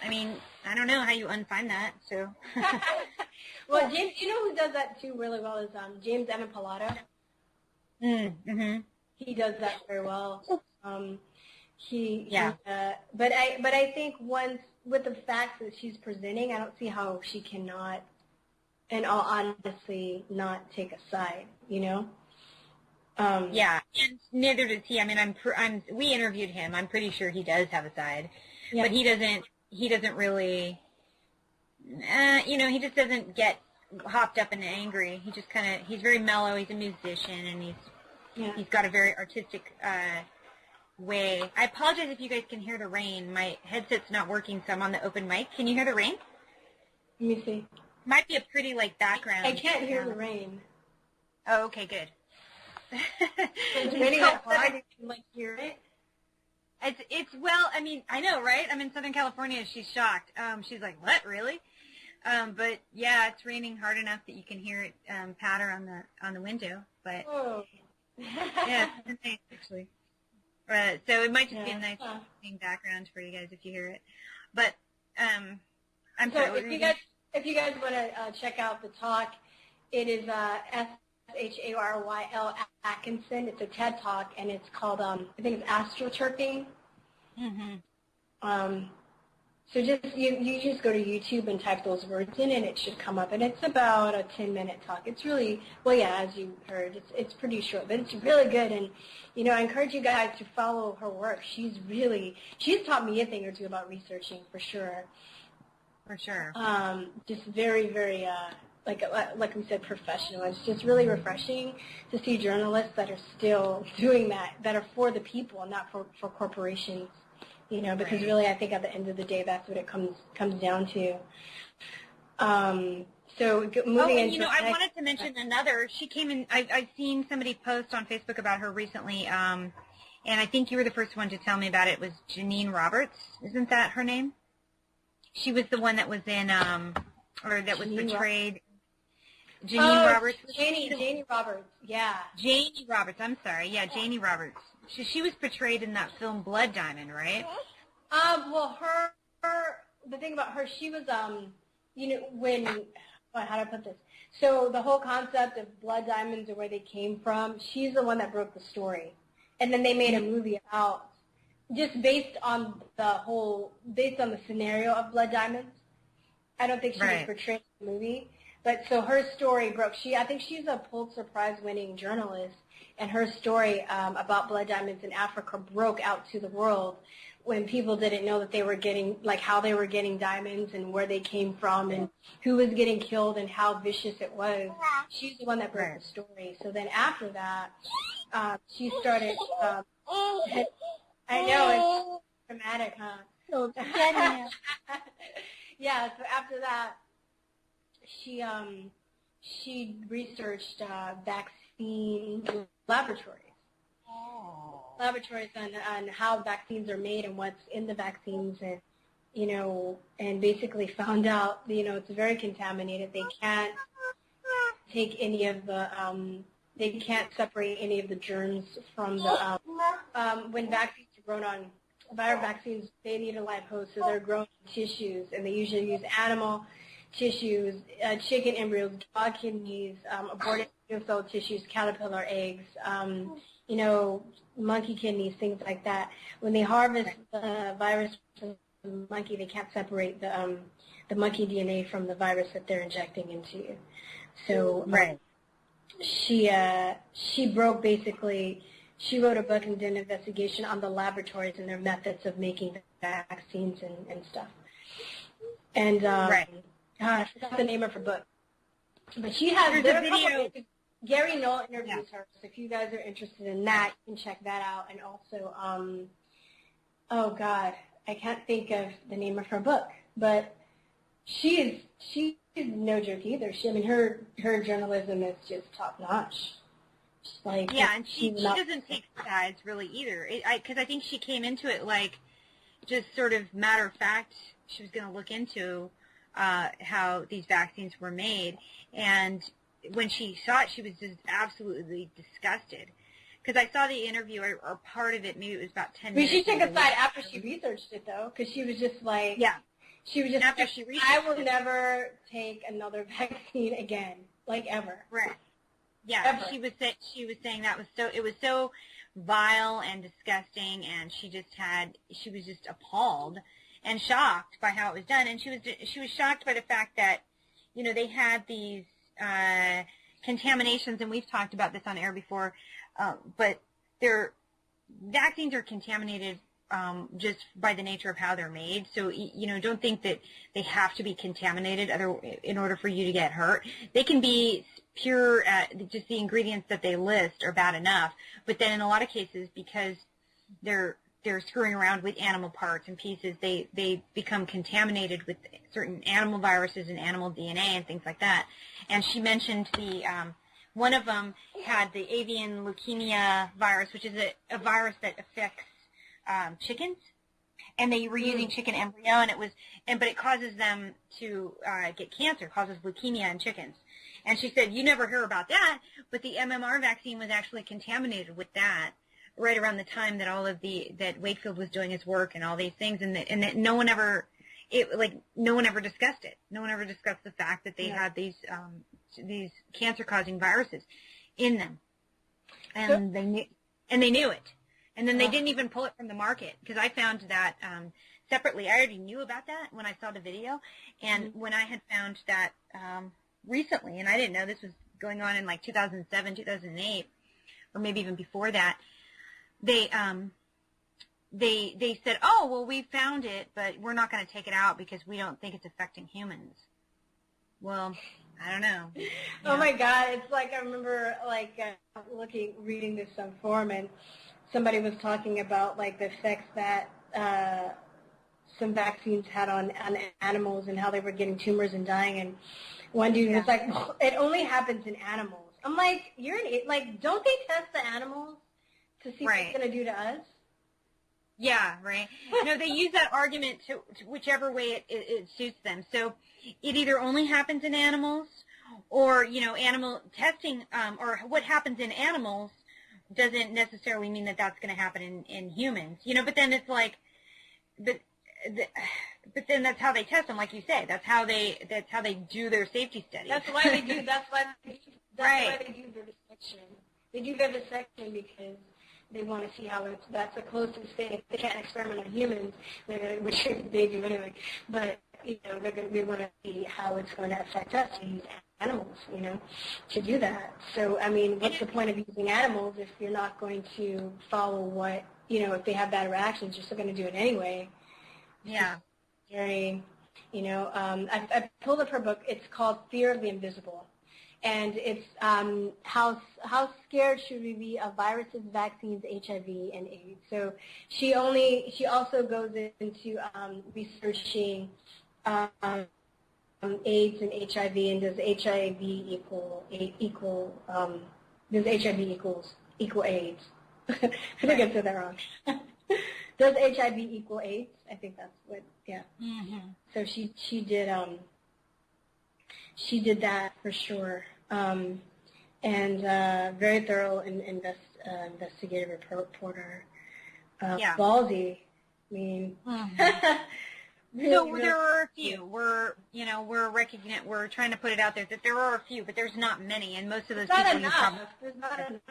I mean, I don't know how you unfind that, so. Well, James, who does that too really well is James Evan Pilato. He does that very well. But I think once with the facts that she's presenting, I don't see how she cannot, in all honesty, not take a side. And neither does he. I mean, we interviewed him. I'm pretty sure he does have a side, but he doesn't really. He just doesn't get hopped up and angry. He just he's very mellow. He's a musician, and he's got a very artistic way. I apologize if you guys can hear the rain. My headset's not working, so I'm on the open mic. Can you hear the rain? Let me see. Might be a pretty background. I can't hear the rain. Oh, okay, good. It's raining that hard. I can hear it. It's well, I mean, I know, right? I'm in Southern California. She's shocked. She's like, what, really? But yeah, it's raining hard enough that you can hear it patter on the window. But yeah, it's nice actually. So it might just be a nice background for you guys if you hear it. But I'm sorry. If you guys want to check out the talk, it is SHARYL Atkinson. It's a TED Talk, and it's called I think it's astroturfing. So just you just go to YouTube and type those words in, and it should come up. And it's about a 10-minute talk. It's really as you heard, it's pretty short, but it's really good. And I encourage you guys to follow her work. She's taught me a thing or two about researching for sure. For sure. Just very, very like we said, professional. It's just really refreshing to see journalists that are still doing that are for the people and not for corporations. Because really, I think at the end of the day, that's what it comes down to. So moving into I wanted to mention another. She came in. I've seen somebody post on Facebook about her recently, and I think you were the first one to tell me about it. It was Janine Roberts. Isn't that her name? She was the one that was in, or that was portrayed. Janine Roberts. Janie Roberts. Yeah. Janie Roberts. I'm sorry. Yeah, Janie Roberts. She was portrayed in that film Blood Diamond, right? Well, the thing about her, she was, when how do I put this? So the whole concept of blood diamonds and where they came from, she's the one that broke the story. And then they made a movie about, just based on the scenario of blood diamonds. I don't think she was portrayed in the movie. But so her story broke. I think she's a Pulitzer Prize winning journalist, and her story about blood diamonds in Africa broke out to the world when people didn't know that they were getting, like how they were getting diamonds and where they came from and who was getting killed and how vicious it was. She's the one that broke the story. So then after that, she started, I know, it's dramatic, huh? So, yeah, so after that, she researched vaccine laboratories. Laboratories on how vaccines are made and what's in the vaccines, and and basically found out it's very contaminated. They can't take any of the they can't separate any of the germs from the when vaccines are grown on viral vaccines, they need a live host, so they're grown in tissues, and they usually use animal tissues, chicken embryos, dog kidneys, aborted cell tissues, caterpillar eggs, monkey kidneys, things like that. When they harvest the virus from the monkey, they can't separate the monkey DNA from the virus that they're injecting into you. So she broke basically. She wrote a book and did an investigation on the laboratories and their methods of making vaccines and stuff. And I forgot the name of her book. But she has a video. Gary Knoll interviews her, so if you guys are interested in that, you can check that out. And also, oh God, I can't think of the name of her book, but she's no joke either. Her journalism is just top notch. Like, and she doesn't take sides really either. Because I think she came into it like just sort of matter of fact. She was going to look into how these vaccines were made, and when she saw it, she was just absolutely disgusted. Because I saw the interview, or part of it, maybe it was about 10 minutes. She took a side after she researched it, though, because she was just like, she was just after she researched I will never take another vaccine again, like ever. Right. Yeah, ever. She was saying that it was so vile and disgusting, and she was just appalled and shocked by how it was done, and she was shocked by the fact that they had these contaminations, and we've talked about this on air before, but their vaccines are contaminated just by the nature of how they're made. So don't think that they have to be contaminated in order for you to get hurt. They can be pure, just the ingredients that they list are bad enough, but then in a lot of cases, because they're screwing around with animal parts and pieces, they become contaminated with certain animal viruses and animal DNA and things like that. And she mentioned one of them had the avian leukemia virus, which is a virus that affects chickens, and they were using chicken embryo, but it causes them to get cancer, causes leukemia in chickens. And she said, you never hear about that, but the MMR vaccine was actually contaminated with that right around the time that that Wakefield was doing his work and all these things, and that no one ever discussed it. No one ever discussed the fact that they had these cancer-causing viruses in them, and they knew it. And then they didn't even pull it from the market, because I found that separately. I already knew about that when I saw the video, and when I had found that recently, and I didn't know this was going on in like 2007, 2008, or maybe even before that, they said, oh, well, we found it, but we're not going to take it out because we don't think it's affecting humans. Well, I don't know. Oh my God, it's like I remember reading this on forum, and somebody was talking about like the effects that some vaccines had on animals and how they were getting tumors and dying. And one dude was like, it only happens in animals. I'm like, you're an idiot. Like, don't they test the animals to see what it's going to do to us? Yeah, right. No, they use that argument to whichever way it suits them. So it either only happens in animals, or animal testing, or what happens in animals doesn't necessarily mean that that's going to happen in humans. But then it's like, but but then that's how they test them, like you say. That's how they do their safety studies. That's why they do vivisection. They do vivisection because they want to see how that's the closest thing. If they can't experiment on humans, which they do anyway. But they want to see how it's going to affect us, these animals, to do that. So, I mean, what's the point of using animals if you're not going to follow what, if they have bad reactions, you're still going to do it anyway. Yeah. Very, I pulled up her book. It's called Fear of the Invisible. And it's how scared should we be of viruses, vaccines, HIV, and AIDS. So she also goes into researching AIDS and HIV, and does HIV equal AIDS? I think I said that wrong. Does HIV equal AIDS? I think that's what. Yeah. Mm-hmm. So she did that for sure, and very thorough investigative reporter. Yeah. Ballsy. I mean. Mm-hmm. So there are a few. We're trying to put it out there that there are a few, but there's not many, and most of those people. There's not enough.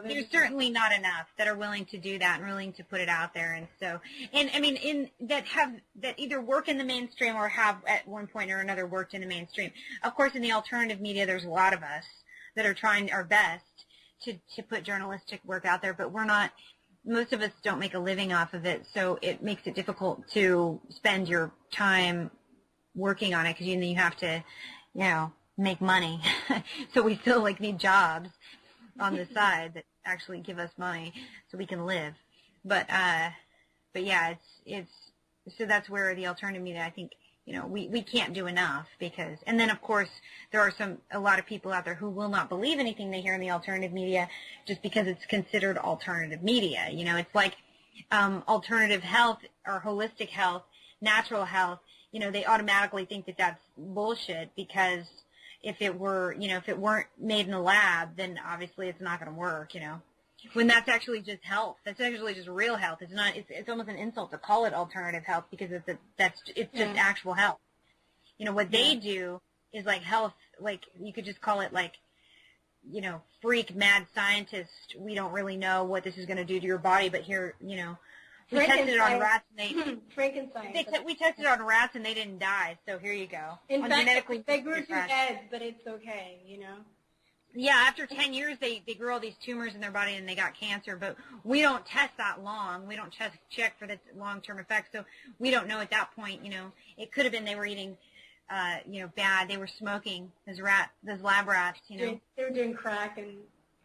There's certainly not enough that are willing to do that and willing to put it out there, and so, and I mean, that either work in the mainstream or have at one point or another worked in the mainstream. Of course, in the alternative media, there's a lot of us that are trying our best to put journalistic work out there, but we're not. Most of us don't make a living off of it, so it makes it difficult to spend your time working on it because you have to, make money. So we still need jobs on the side that actually give us money so we can live. But yeah, it's so that's where the alternative media, I think, we can't do enough because, and then of course there are a lot of people out there who will not believe anything they hear in the alternative media just because it's considered alternative media. It's like alternative health or holistic health, natural health. They automatically think that that's bullshit because if it weren't made in a lab, then obviously it's not going to work. When that's actually just health. That's actually just real health. It's not. It's almost an insult to call it alternative health because it's just actual health. What they do is like health. Like you could just call it freak mad scientist. We don't really know what this is going to do to your body, but here, we tested it on rats and we tested it on rats and they didn't die. So here you go. In fact, they grew 2 heads, but it's okay. Yeah, after 10 years, they grew all these tumors in their body and they got cancer. But we don't test that long. We don't check for the long-term effects. So we don't know at that point, it could have been they were eating, bad. They were smoking, those lab rats, They were doing crack and,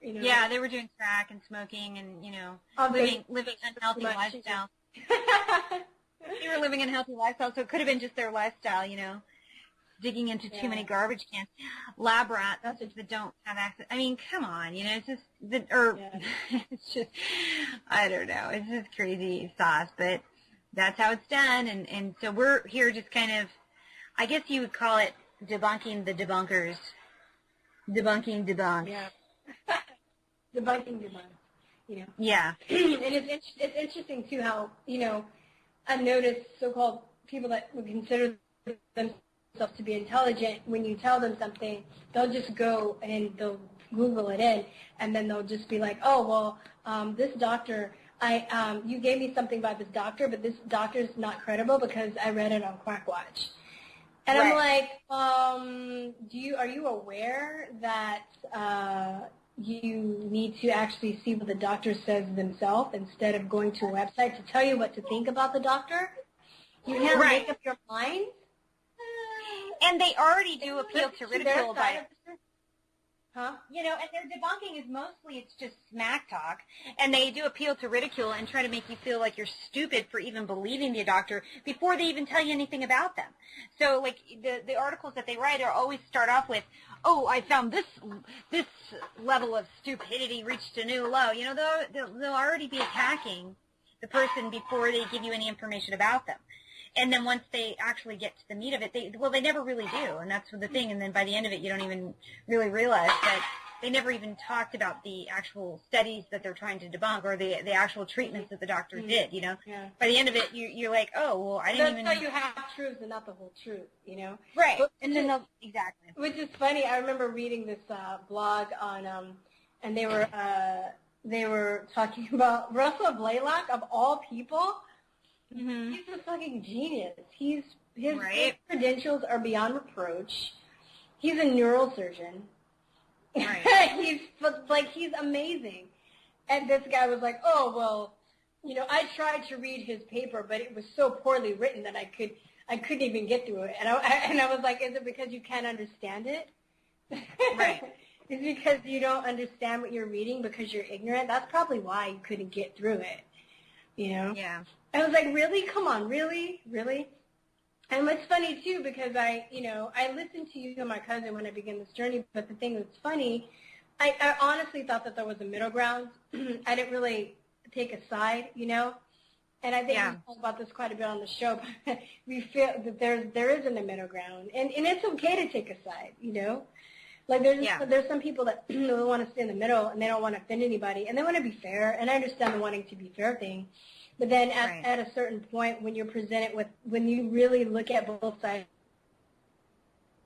Yeah, they were doing crack and smoking and, living unhealthy lifestyle. They were living an unhealthy lifestyle, so it could have been just their lifestyle, digging into too many garbage cans. Lab rats that don't have access. I mean, come on, it's just it's just, I don't know. It's just crazy sauce, but that's how it's done. And so we're here just kind of, I guess you would call it debunking the debunkers. Debunking debunks. Yeah. Debunking debunks, Yeah. And it's interesting, too, how, I've noticed so-called people that would consider themselves to be intelligent, when you tell them something, they'll just go and they'll Google it in, and then they'll just be like, oh, well, this doctor, you gave me something about this doctor, but this doctor's not credible because I read it on Quackwatch. And I'm like, are you aware that you need to actually see what the doctor says themselves instead of going to a website to tell you what to think about the doctor? You can't make up your mind? And they already do appeal to ridicule by it. Huh? And their debunking is mostly, it's just smack talk. And they do appeal to ridicule and try to make you feel like you're stupid for even believing the doctor before they even tell you anything about them. So, the articles that they write are always start off with, oh, I found this level of stupidity reached a new low. They'll already be attacking the person before they give you any information about them. And then once they actually get to the meat of it, they never really do, and that's the thing. And then by the end of it, you don't even really realize that they never even talked about the actual studies that they're trying to debunk or the actual treatments that the doctor did, you know. Yeah. By the end of it, you're like, oh, well, I didn't even... That's how you have truths and not the whole truth, you know. Right. But, and then exactly. Which is funny. I remember reading this blog on, and they were talking about Russell Blaylock, of all people. Mm-hmm. He's a fucking genius. His right. credentials are beyond reproach. He's a neurosurgeon. Right. he's amazing. And this guy was like, oh, well, you know, I tried to read his paper, but it was so poorly written that I couldn't even get through it. And I was like, is it because you can't understand it? Right. Is it because you don't understand what you're reading because you're ignorant? That's probably why you couldn't get through it, you know? Yeah. I was like, really? Come on, really? Really? And it's funny, too, because I listened to you and my cousin when I began this journey, but the thing that's funny, I honestly thought that there was a middle ground. I didn't really take a side, you know? And I think we talk about this quite a bit on the show, but we feel that there isn't a middle ground. And it's okay to take a side, you know? Like there's some people that want to stay in the middle and they don't want to offend anybody and they want to be fair, and I understand the wanting to be fair thing. But then at a certain point when when you really look at both sides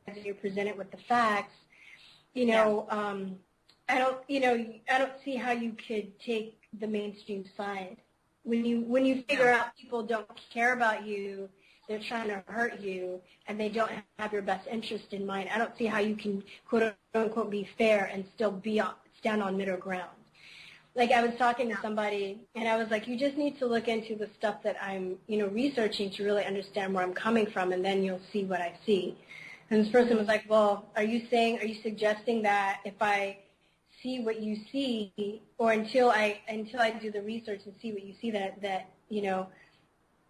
and you're presented with the facts, you know, I don't see how you could take the mainstream side. When you figure out people don't care about you, they're trying to hurt you, and they don't have your best interest in mind, I don't see how you can, quote unquote, be fair and still stand on middle ground. Like I was talking to somebody, and I was like, you just need to look into the stuff that I'm, researching to really understand where I'm coming from, and then you'll see what I see. And this person was like, well, are you suggesting that if I see what you see, or until I do the research and see what you see, that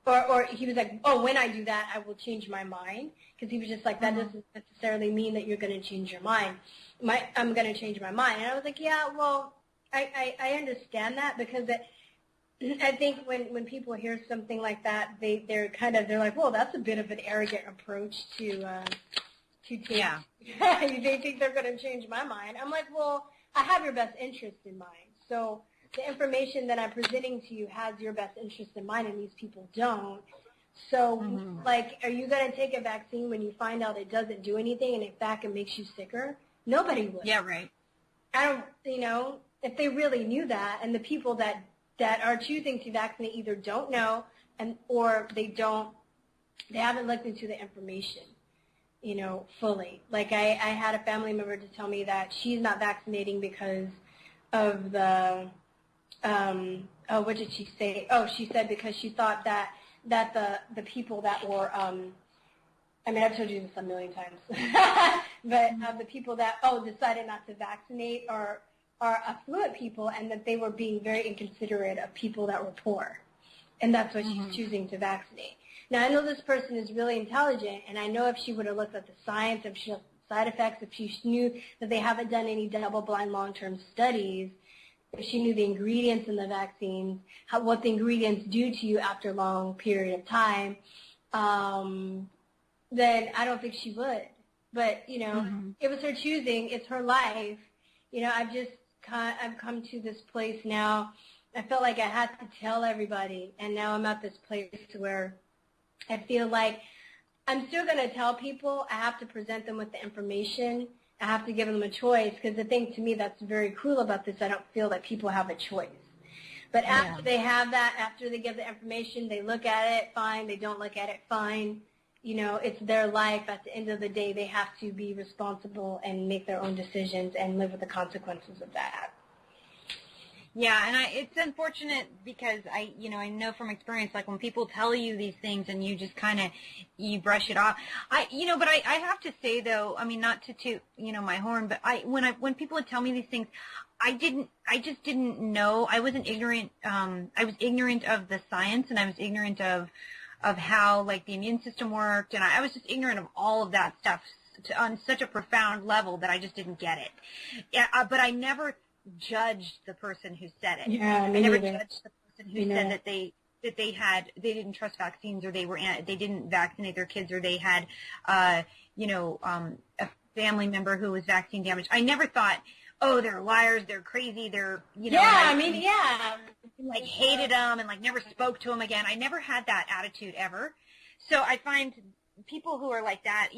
or he was like, oh, when I do that, I will change my mind, because he was just like, that doesn't necessarily mean that you're going to change your mind. I'm going to change my mind. And I was like, yeah, well, I understand that, because I think when people hear something like that, they're like, well, that's a bit of an arrogant approach to take. Yeah. They think they're going to change my mind. I'm like, well, I have your best interest in mind. So the information that I'm presenting to you has your best interest in mind, and these people don't. So, like, are you going to take a vaccine when you find out it doesn't do anything, and in fact it makes you sicker? Nobody would. Yeah, right. I don't, if they really knew that, and the people that are choosing to vaccinate either don't know, or they haven't looked into the information, fully. Like I had a family member to tell me that she's not vaccinating because of the, what did she say? Oh, she said because she thought that the people that were, I've told you this a million times, but the people that, decided not to vaccinate are affluent people, and that they were being very inconsiderate of people that were poor. And that's why she's choosing to vaccinate. Now, I know this person is really intelligent, and I know if she would have looked at the science, if she looked at side effects, if she knew that they haven't done any double-blind long-term studies, if she knew the ingredients in the vaccines, what the ingredients do to you after a long period of time, then I don't think she would. But, it was her choosing. It's her life. I've come to this place now. I felt like I had to tell everybody, and now I'm at this place where I feel like I'm still going to tell people. I have to present them with the information. I have to give them a choice, because the thing to me that's very cruel about this, I don't feel that people have a choice. But after they have that, after they give the information, they look at it, fine. They don't look at it, fine. It's their life. At the end of the day, they have to be responsible and make their own decisions and live with the consequences of that. Yeah, and it's unfortunate because I know from experience, like when people tell you these things and you just you brush it off. But I have to say though, not to toot, my horn, but when people would tell me these things, I just didn't know. I wasn't ignorant. I was ignorant of the science, and I was ignorant of how like the immune system worked, and I was just ignorant of all of that stuff on such a profound level that I just didn't get it. Yeah, but I never judged the person who said it. Yeah, I never judged the person who said that they didn't trust vaccines, or they didn't vaccinate their kids, or they had a family member who was vaccine damaged. I never thought, oh, they're liars, they're crazy, they're, like hated them and like never spoke to them again. I never had that attitude ever. So I find people who are like that,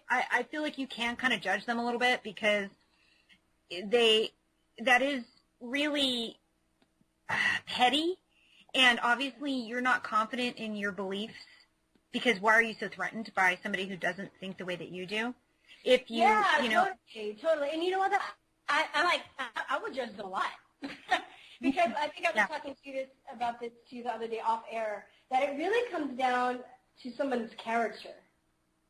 I feel like you can kind of judge them a little bit because that is really petty, and obviously you're not confident in your beliefs because why are you so threatened by somebody who doesn't think the way that you do? If you, totally. And you know what? I would judge them a lot. Because I think I was talking to you about this the other day off air, that it really comes down to someone's character.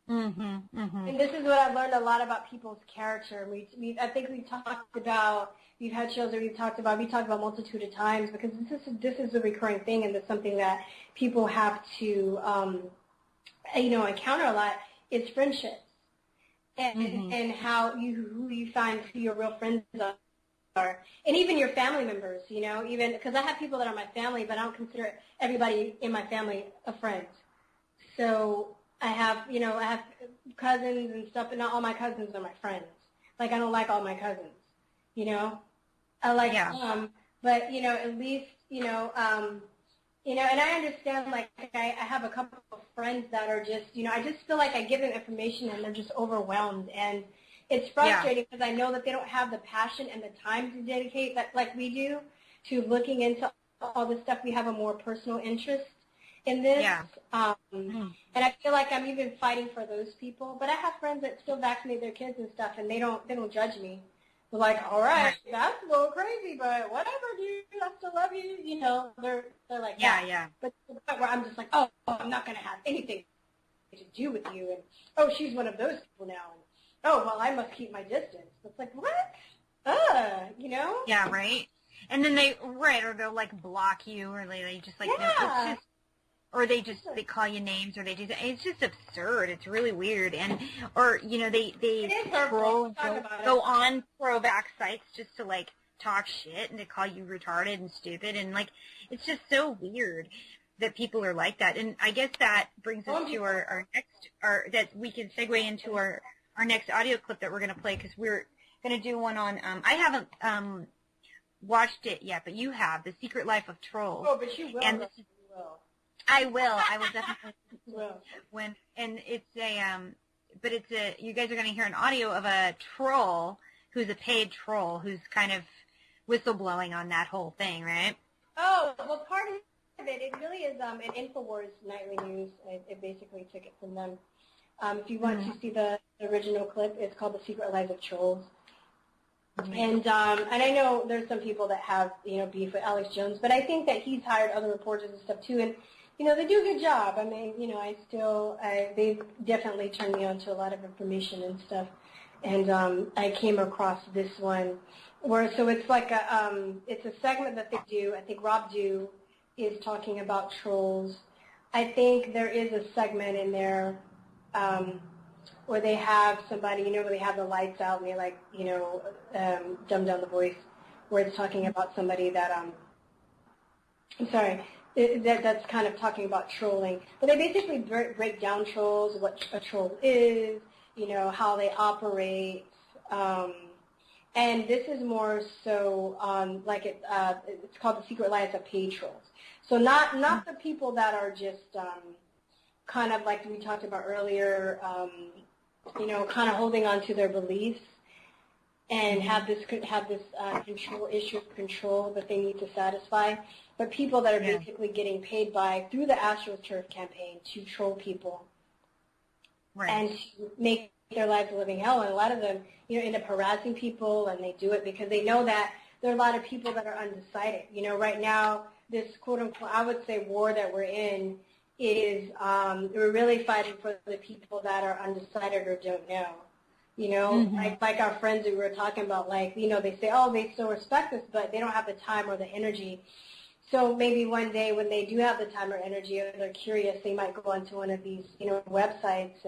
Mm-hmm, mm-hmm. And this is what I've learned a lot about people's character. I think we've had shows that we talked about a multitude of times because this is a recurring thing, and it's something that people have to, encounter a lot. Is friendships, and who you find who your real friends are, and even your family members. Even because I have people that are my family, but I don't consider everybody in my family a friend. So I have cousins and stuff, but not all my cousins are my friends. Like, I don't like all my cousins, I like some, but, at least, and I understand, like, I have a couple of friends that are just, I just feel like I give them information and they're just overwhelmed. And it's frustrating because I know that they don't have the passion and the time to dedicate, like we do, to looking into all this stuff. We have a more personal interest in this. And I feel like I'm even fighting for those people. But I have friends that still vaccinate their kids and stuff, and they don't judge me. They're like, all right, that's a little crazy, but whatever, dude, I still love you. They're like, But to the point where I'm just like, oh, I'm not going to have anything to do with you. And, oh, she's one of those people now. And, oh, well, I must keep my distance. It's like, what? Yeah, right. And then or they'll like block you, or they just like, or they call you names, or they do that. It's just absurd. It's really weird. And, or, they go on throwback sites just to like talk shit and to call you retarded and stupid. And like, it's just so weird that people are like that. And I guess that brings us to our next, that we can segue into our next audio clip that we're going to play, because we're going to do one on, I haven't watched it yet, but you have, The Secret Life of Trolls. Oh, but you will. And I will definitely and it's you guys are going to hear an audio of a troll who's a paid troll who's kind of whistleblowing on that whole thing, right? Oh, well, part of it really is an InfoWars nightly news. I basically took it from them. If you want to see the original clip, it's called The Secret Life of Trolls. And I know there's some people that have, beef with Alex Jones, but I think that he's hired other reporters and stuff too, and, they do a good job. I mean, they've definitely turned me on to a lot of information and stuff, and I came across this one so it's like it's a segment that they do. I think Rob Dew is talking about trolls. I think there is a segment in there where they have somebody, where they have the lights out and they like, dumb down the voice, where it's talking about somebody that, that's kind of talking about trolling. But they basically break down trolls, what a troll is, how they operate. And this is more so it's called The Secret Life of Paid Trolls. So not the people that are just kind of like we talked about earlier, kind of holding on to their beliefs and have this issue of control that they need to satisfy, but people that are basically getting paid through the AstroTurf campaign to troll people and to make their lives a living hell. And a lot of them, end up harassing people, and they do it because they know that there are a lot of people that are undecided. Right now, this quote-unquote, I would say, war that we're in is we're really fighting for the people that are undecided or don't know. Like our friends that we were talking about, like, they say, oh, they still respect us, but they don't have the time or the energy. So maybe one day when they do have the time or energy, or they're curious, they might go onto one of these, websites,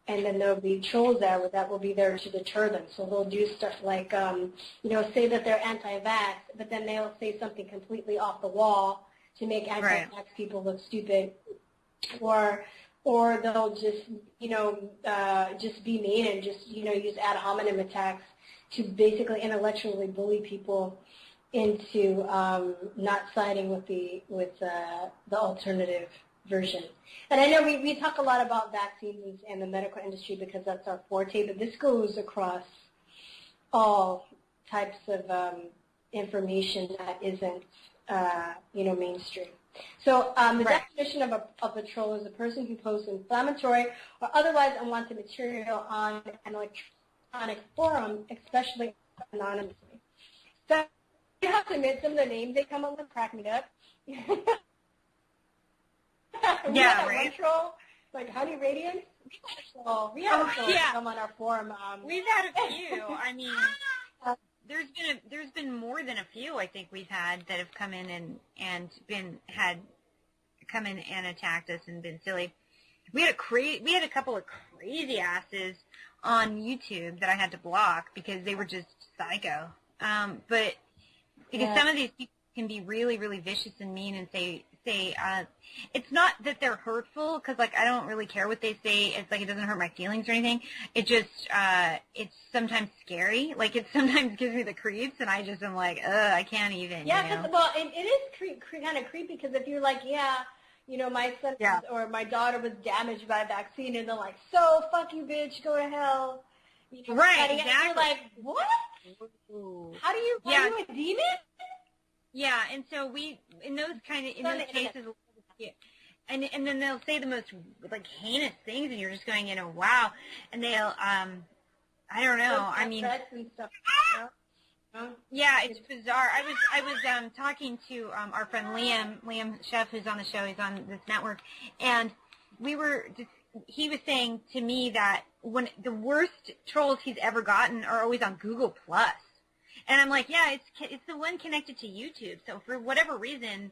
and then there'll be trolls there that will be there to deter them. So they'll do stuff like, say that they're anti-vax, but then they'll say something completely off the wall to make anti-vax people look stupid, or they'll just, just be mean and just, use ad hominem attacks basically intellectually bully people into not siding with the alternative version. And I know we talk a lot about vaccines and the medical industry because that's our forte, but this goes across all types of information that isn't, mainstream. So the definition of a troll is a person who posts inflammatory or otherwise unwanted material on an electronic forum, especially anonymously. So you have to admit some of the names they come up with crack me up. One troll, like Honey Radiance. We had a troll come on our forum. We've had a few. I mean, there's been more than a few. I think we've had that have come in and come in and attacked us and been silly. We had a couple of crazy asses on YouTube that I had to block because they were just psycho. But because some of these people can be really, really vicious and mean and say it's not that they're hurtful because like I don't really care what they say. It's like it doesn't hurt my feelings or anything. It just it's sometimes scary. Like it sometimes gives me the creeps and I just am like I can't even. Yeah, well it is kind of creepy because if you're like my son or my daughter was damaged by a vaccine and they're like so fuck you bitch go to hell. Right. And exactly. you're like what? How do you? Are you a demon? Yeah, and so in those cases, and then they'll say the most like heinous things, and you're just going, wow, and they'll, I don't know, I mean, and stuff, yeah, it's bizarre. I was talking to our friend Liam Chef, who's on the show, he's on this network, and he was saying to me that when the worst trolls he's ever gotten are always on Google Plus. And I'm like, yeah, it's the one connected to YouTube. So for whatever reason,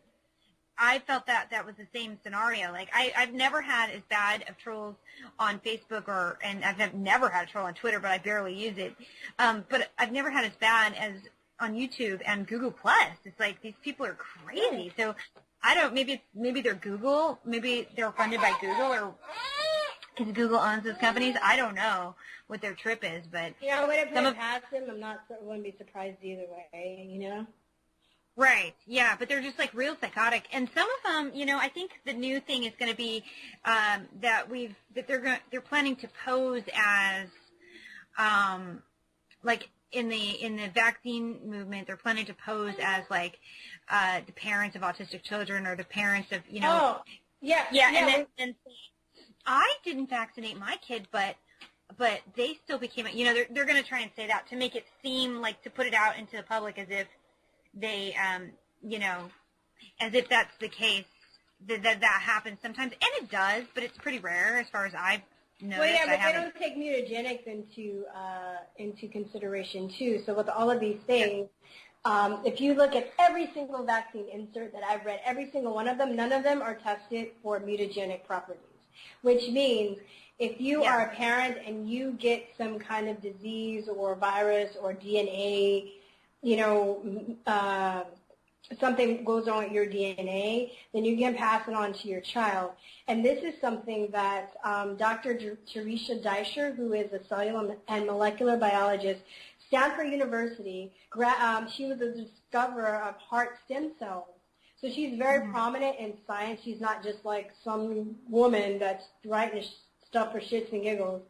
I felt that was the same scenario. Like I've never had as bad of trolls on Facebook and I've never had a troll on Twitter, but I barely use it. But I've never had as bad as on YouTube and Google Plus. It's like these people are crazy. So I don't. Maybe they're Google. Maybe they're funded by Google or because Google owns those companies. I don't know what their trip is, but when I put it past them, wouldn't be surprised either way, Right, yeah, but they're just like real psychotic, and some of them, I think the new thing is going to be that they're planning to pose as, like in the vaccine movement, they're planning to pose as like the parents of autistic children or the parents of Oh, yeah. And I didn't vaccinate my kid, but they still became, they're going to try and say that to make it seem like to put it out into the public as if they, as if that's the case, that happens sometimes. And it does, but it's pretty rare as far as I've noticed. Well, yeah, but they don't take mutagenics into consideration, too. So with all of these things, if you look at every single vaccine insert that I've read, every single one of them, none of them are tested for mutagenic properties, which means if you are a parent and you get some kind of disease or virus or DNA, something goes on with your DNA, then you can pass it on to your child. And this is something that Dr. Teresa Deisher, who is a cellular and molecular biologist, Stanford University, she was a discoverer of heart stem cells. So she's very prominent in science. She's not just like some woman that's writing stuff for shits and giggles.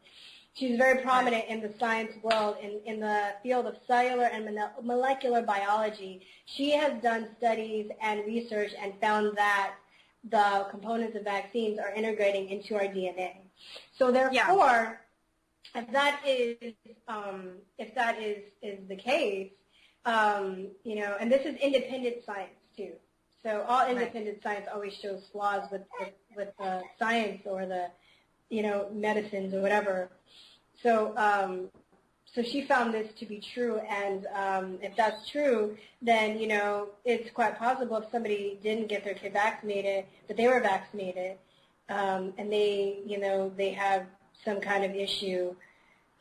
She's very prominent in the science world, in the field of cellular and molecular biology. She has done studies and research and found that the components of vaccines are integrating into our DNA. So therefore, if that is the case, and this is independent science too. So all independent science always shows flaws with the science or the medicines or whatever. So so she found this to be true, and if that's true, then it's quite possible if somebody didn't get their kid vaccinated, that they were vaccinated, and they have some kind of issue,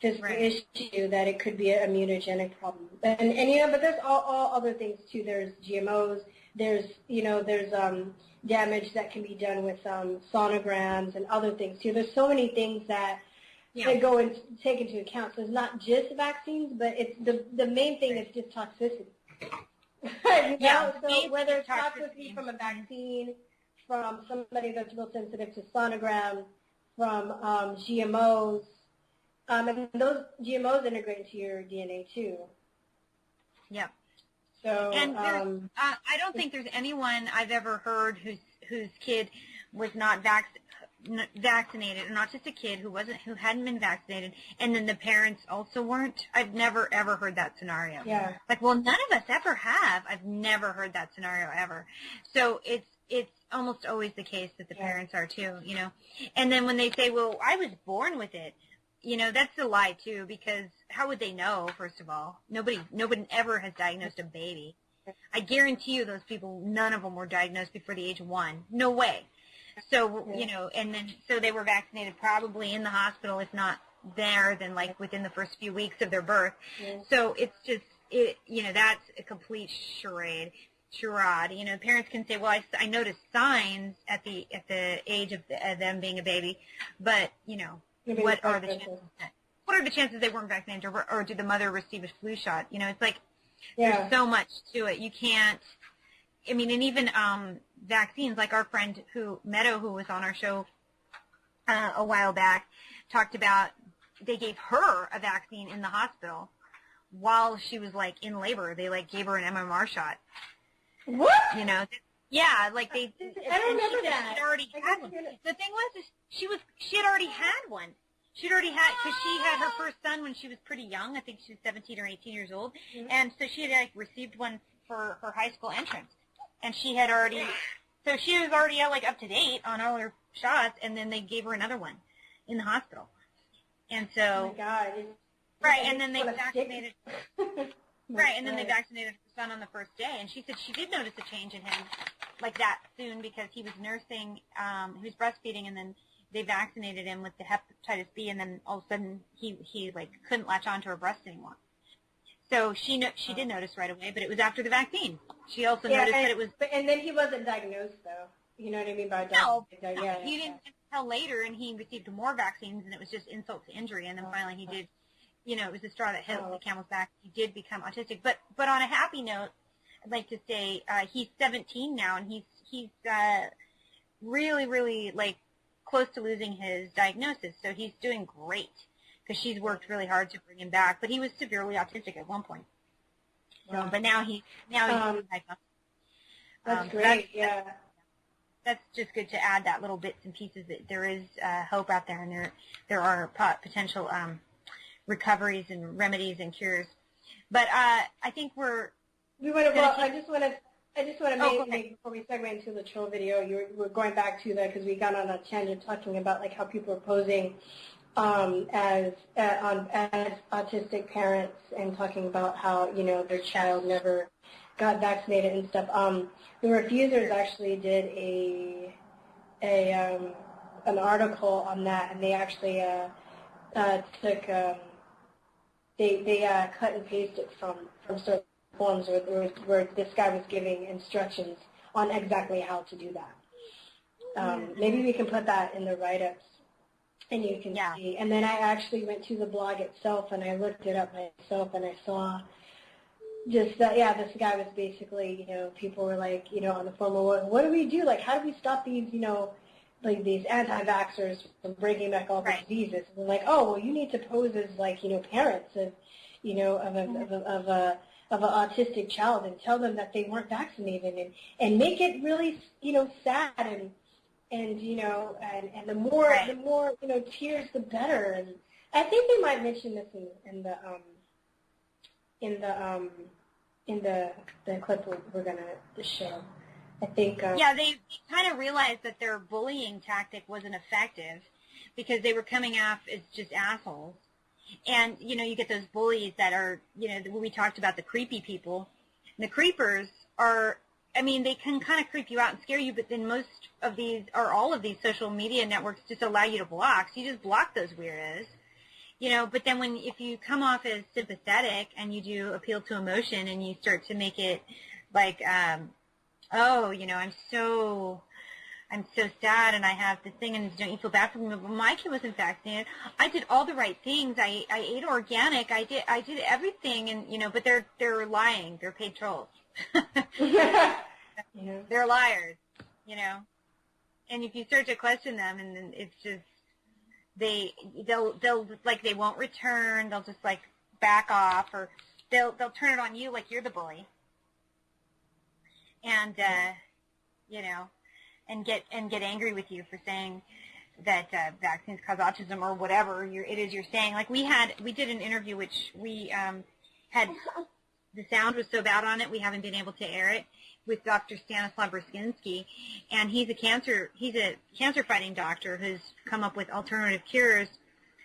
physical issue, that it could be a mutagenic problem. And but there's all other things too. There's GMOs. There's damage that can be done with sonograms and other things too. There's so many things that that go and take into account. So it's not just vaccines, but it's the main thing is just toxicity. So whether it's toxicity from a vaccine, from somebody that's real sensitive to sonogram, from GMOs, and those GMOs integrate into your DNA too. Yeah. So, and I don't think there's anyone I've ever heard whose kid was not vaccinated, an autistic kid who hadn't been vaccinated, and then the parents also weren't. I've never ever heard that scenario. Yeah. Like, well, none of us ever have. I've never heard that scenario ever. So it's almost always the case that the parents are too, you know. And then when they say, well, I was born with it, you know, that's a lie too, because how would they know, first of all? Nobody ever has diagnosed a baby. I guarantee you those people, none of them were diagnosed before the age of 1. No way. So, you know, and then, so they were vaccinated probably in the hospital, if not there, then like within the first few weeks of their birth. So it's just, you know, that's a complete charade. You know, parents can say, well, I noticed signs at the age of them being a baby, but, you know, what are the chances they weren't vaccinated, or did the mother receive a flu shot? You know, it's like there's so much to it. You can't. I mean, and even vaccines, like our friend Meadow, who was on our show a while back, talked about they gave her a vaccine in the hospital while she was like in labor. They like gave her an MMR shot. What? You know. Yeah, like they. I don't remember that. She'd already had one. The thing was, she had already had one. She'd already had, because she had her first son when she was pretty young. I think she was 17 or 18 years old, and so she had like received one for her high school entrance, and she had already, so she was already like up to date on all her shots, and then they gave her another one in the hospital, and so. Oh my God. Right, and then they vaccinated. Right, and then they vaccinated her son on the first day, and she said she did notice a change in him like that soon, because he was nursing, he was breastfeeding, and then they vaccinated him with the hepatitis B, and then all of a sudden he like couldn't latch onto her breast anymore. So she did notice right away, but it was after the vaccine. She also noticed that it was. And then he wasn't diagnosed, though. You know what I mean by diagnosed? No, he didn't until later, and he received more vaccines, and it was just insult to injury, and then finally he did. You know, it was the straw that hit the camel's back. He did become autistic, but on a happy note, I'd like to say he's 17 now, and he's really, really like close to losing his diagnosis. So he's doing great because she's worked really hard to bring him back. But he was severely autistic at one point. So, but now he's diagnosed. That's great. That's just good to add that little bits and pieces that there is hope out there, and there are potential recoveries and remedies and cures. But I think I just want to make before we segue into the troll video, we're going back to that because we got on a tangent talking about like how people are posing as autistic parents and talking about how, you know, their child never got vaccinated and stuff. The Refusers actually did an article on that, and they actually took they cut and pasted from certain forms where this guy was giving instructions on exactly how to do that. Maybe we can put that in the write-ups, and you can see. And then I actually went to the blog itself, and I looked it up myself, and I saw just that, this guy was basically, you know, people were like, you know, on the forum, what do we do? Like, how do we stop these, you know, like these anti-vaxxers from bringing back all the diseases? And they're like, oh, well, you need to pose as like, you know, parents of, you know, of an autistic child and tell them that they weren't vaccinated and make it really, you know, sad and you know, and the more you know, tears the better. And I think they might mention this in the clip we're gonna show. I think. They kind of realized that their bullying tactic wasn't effective because they were coming off as just assholes. And, you know, you get those bullies that are, you know, we talked about the creepy people. And the creepers are, I mean, they can kind of creep you out and scare you, but then most of these, or all of these social media networks just allow you to block. So you just block those weirdos. You know, but then if you come off as sympathetic and you do appeal to emotion and you start to make it like, oh, you know, I'm so sad and I have this thing and don't you feel bad for me? But my kid wasn't vaccinated. I did all the right things. I ate organic. I did everything, and but they're lying. They're paid trolls. They're liars. And if you start to question them, and then it's just they'll like they won't return. They'll just like back off, or they'll turn it on you like you're the bully. And and get angry with you for saying that vaccines cause autism or whatever it is you're saying. Like we did an interview which we had, the sound was so bad on it we haven't been able to air it, with Dr. Stanislav Brzezinski, and he's a cancer fighting doctor who's come up with alternative cures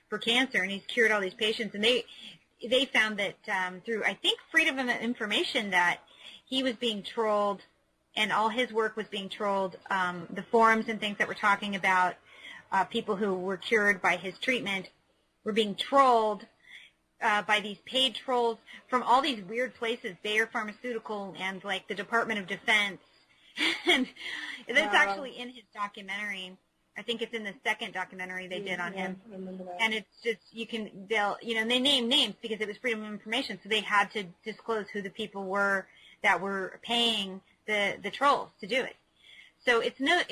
for cancer, and he's cured all these patients. And they found that through, I think, Freedom of Information, that he was being trolled, and all his work was being trolled. The forums and things that were talking about people who were cured by his treatment were being trolled by these paid trolls from all these weird places, Bayer Pharmaceutical and like the Department of Defense. And that's actually in his documentary. I think it's in the second documentary they did on him. I remember that. And it's just, and they named names because it was Freedom of Information, so they had to disclose who the people were that were paying the trolls to do it. So it's no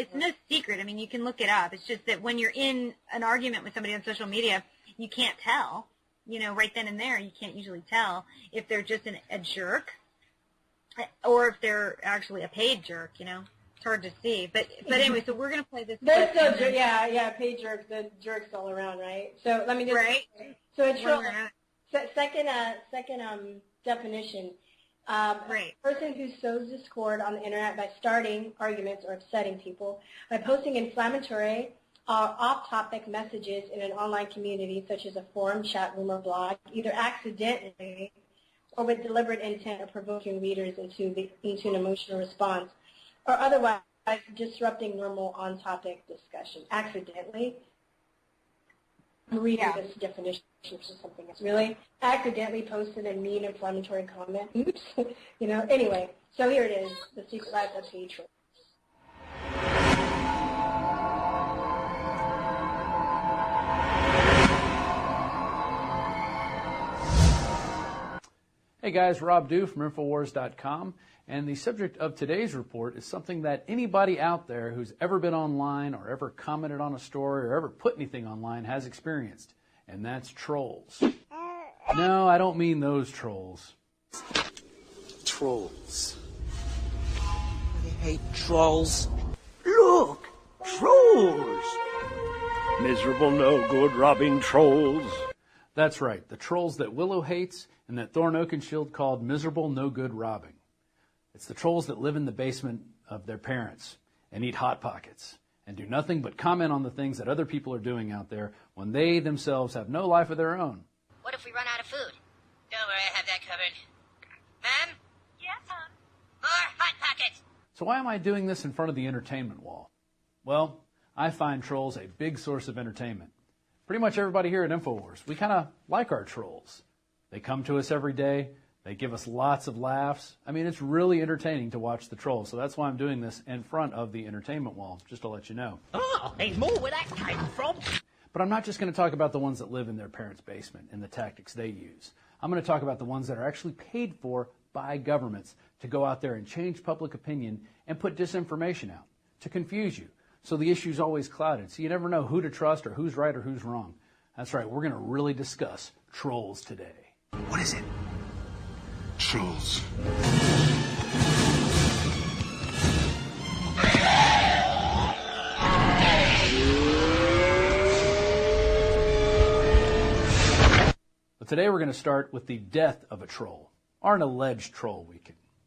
secret. I mean, you can look it up. It's just that when you're in an argument with somebody on social media, you can't tell. Right then and there, you can't usually tell if they're just a jerk or if they're actually a paid jerk. It's hard to see. But anyway, so we're gonna play this. They're still paid jerks. The jerks all around, right? So let me just. Right. So a troll. Second definition. Right. A person who sows discord on the internet by starting arguments or upsetting people, by posting inflammatory or off-topic messages in an online community, such as a forum, chat room, or blog, either accidentally or with deliberate intent of provoking readers into an emotional response, or otherwise disrupting normal on-topic discussion. Accidentally. I'm reading this definition for something else. Really? Accidentally posted a mean inflammatory comment. Oops. Anyway, so here it is, the secret life of hatred. Hey guys, Rob Dew from Infowars.com, and the subject of today's report is something that anybody out there who's ever been online or ever commented on a story or ever put anything online has experienced, and that's trolls. No, I don't mean those trolls. Trolls. I hate trolls. Look! Trolls! Miserable, no-good, robbing trolls. That's right, the trolls that Willow hates and that Thorn Oakenshield called miserable, no-good robbing. It's the trolls that live in the basement of their parents and eat Hot Pockets and do nothing but comment on the things that other people are doing out there when they themselves have no life of their own. What if we run out of food? Don't worry, I have that covered. Ma'am? Yes, hon? More Hot Pockets! So why am I doing this in front of the entertainment wall? Well, I find trolls a big source of entertainment. Pretty much everybody here at InfoWars, we kind of like our trolls. They come to us every day. They give us lots of laughs. I mean, it's really entertaining to watch the trolls. So that's why I'm doing this in front of the entertainment wall, just to let you know. Oh, there's more where that came from. But I'm not just going to talk about the ones that live in their parents' basement and the tactics they use. I'm going to talk about the ones that are actually paid for by governments to go out there and change public opinion and put disinformation out to confuse you. So the issue's always clouded. So you never know who to trust or who's right or who's wrong. That's right. We're going to really discuss trolls today. What is it? Trolls. But today we're going to start with the death of a troll, or an alleged troll,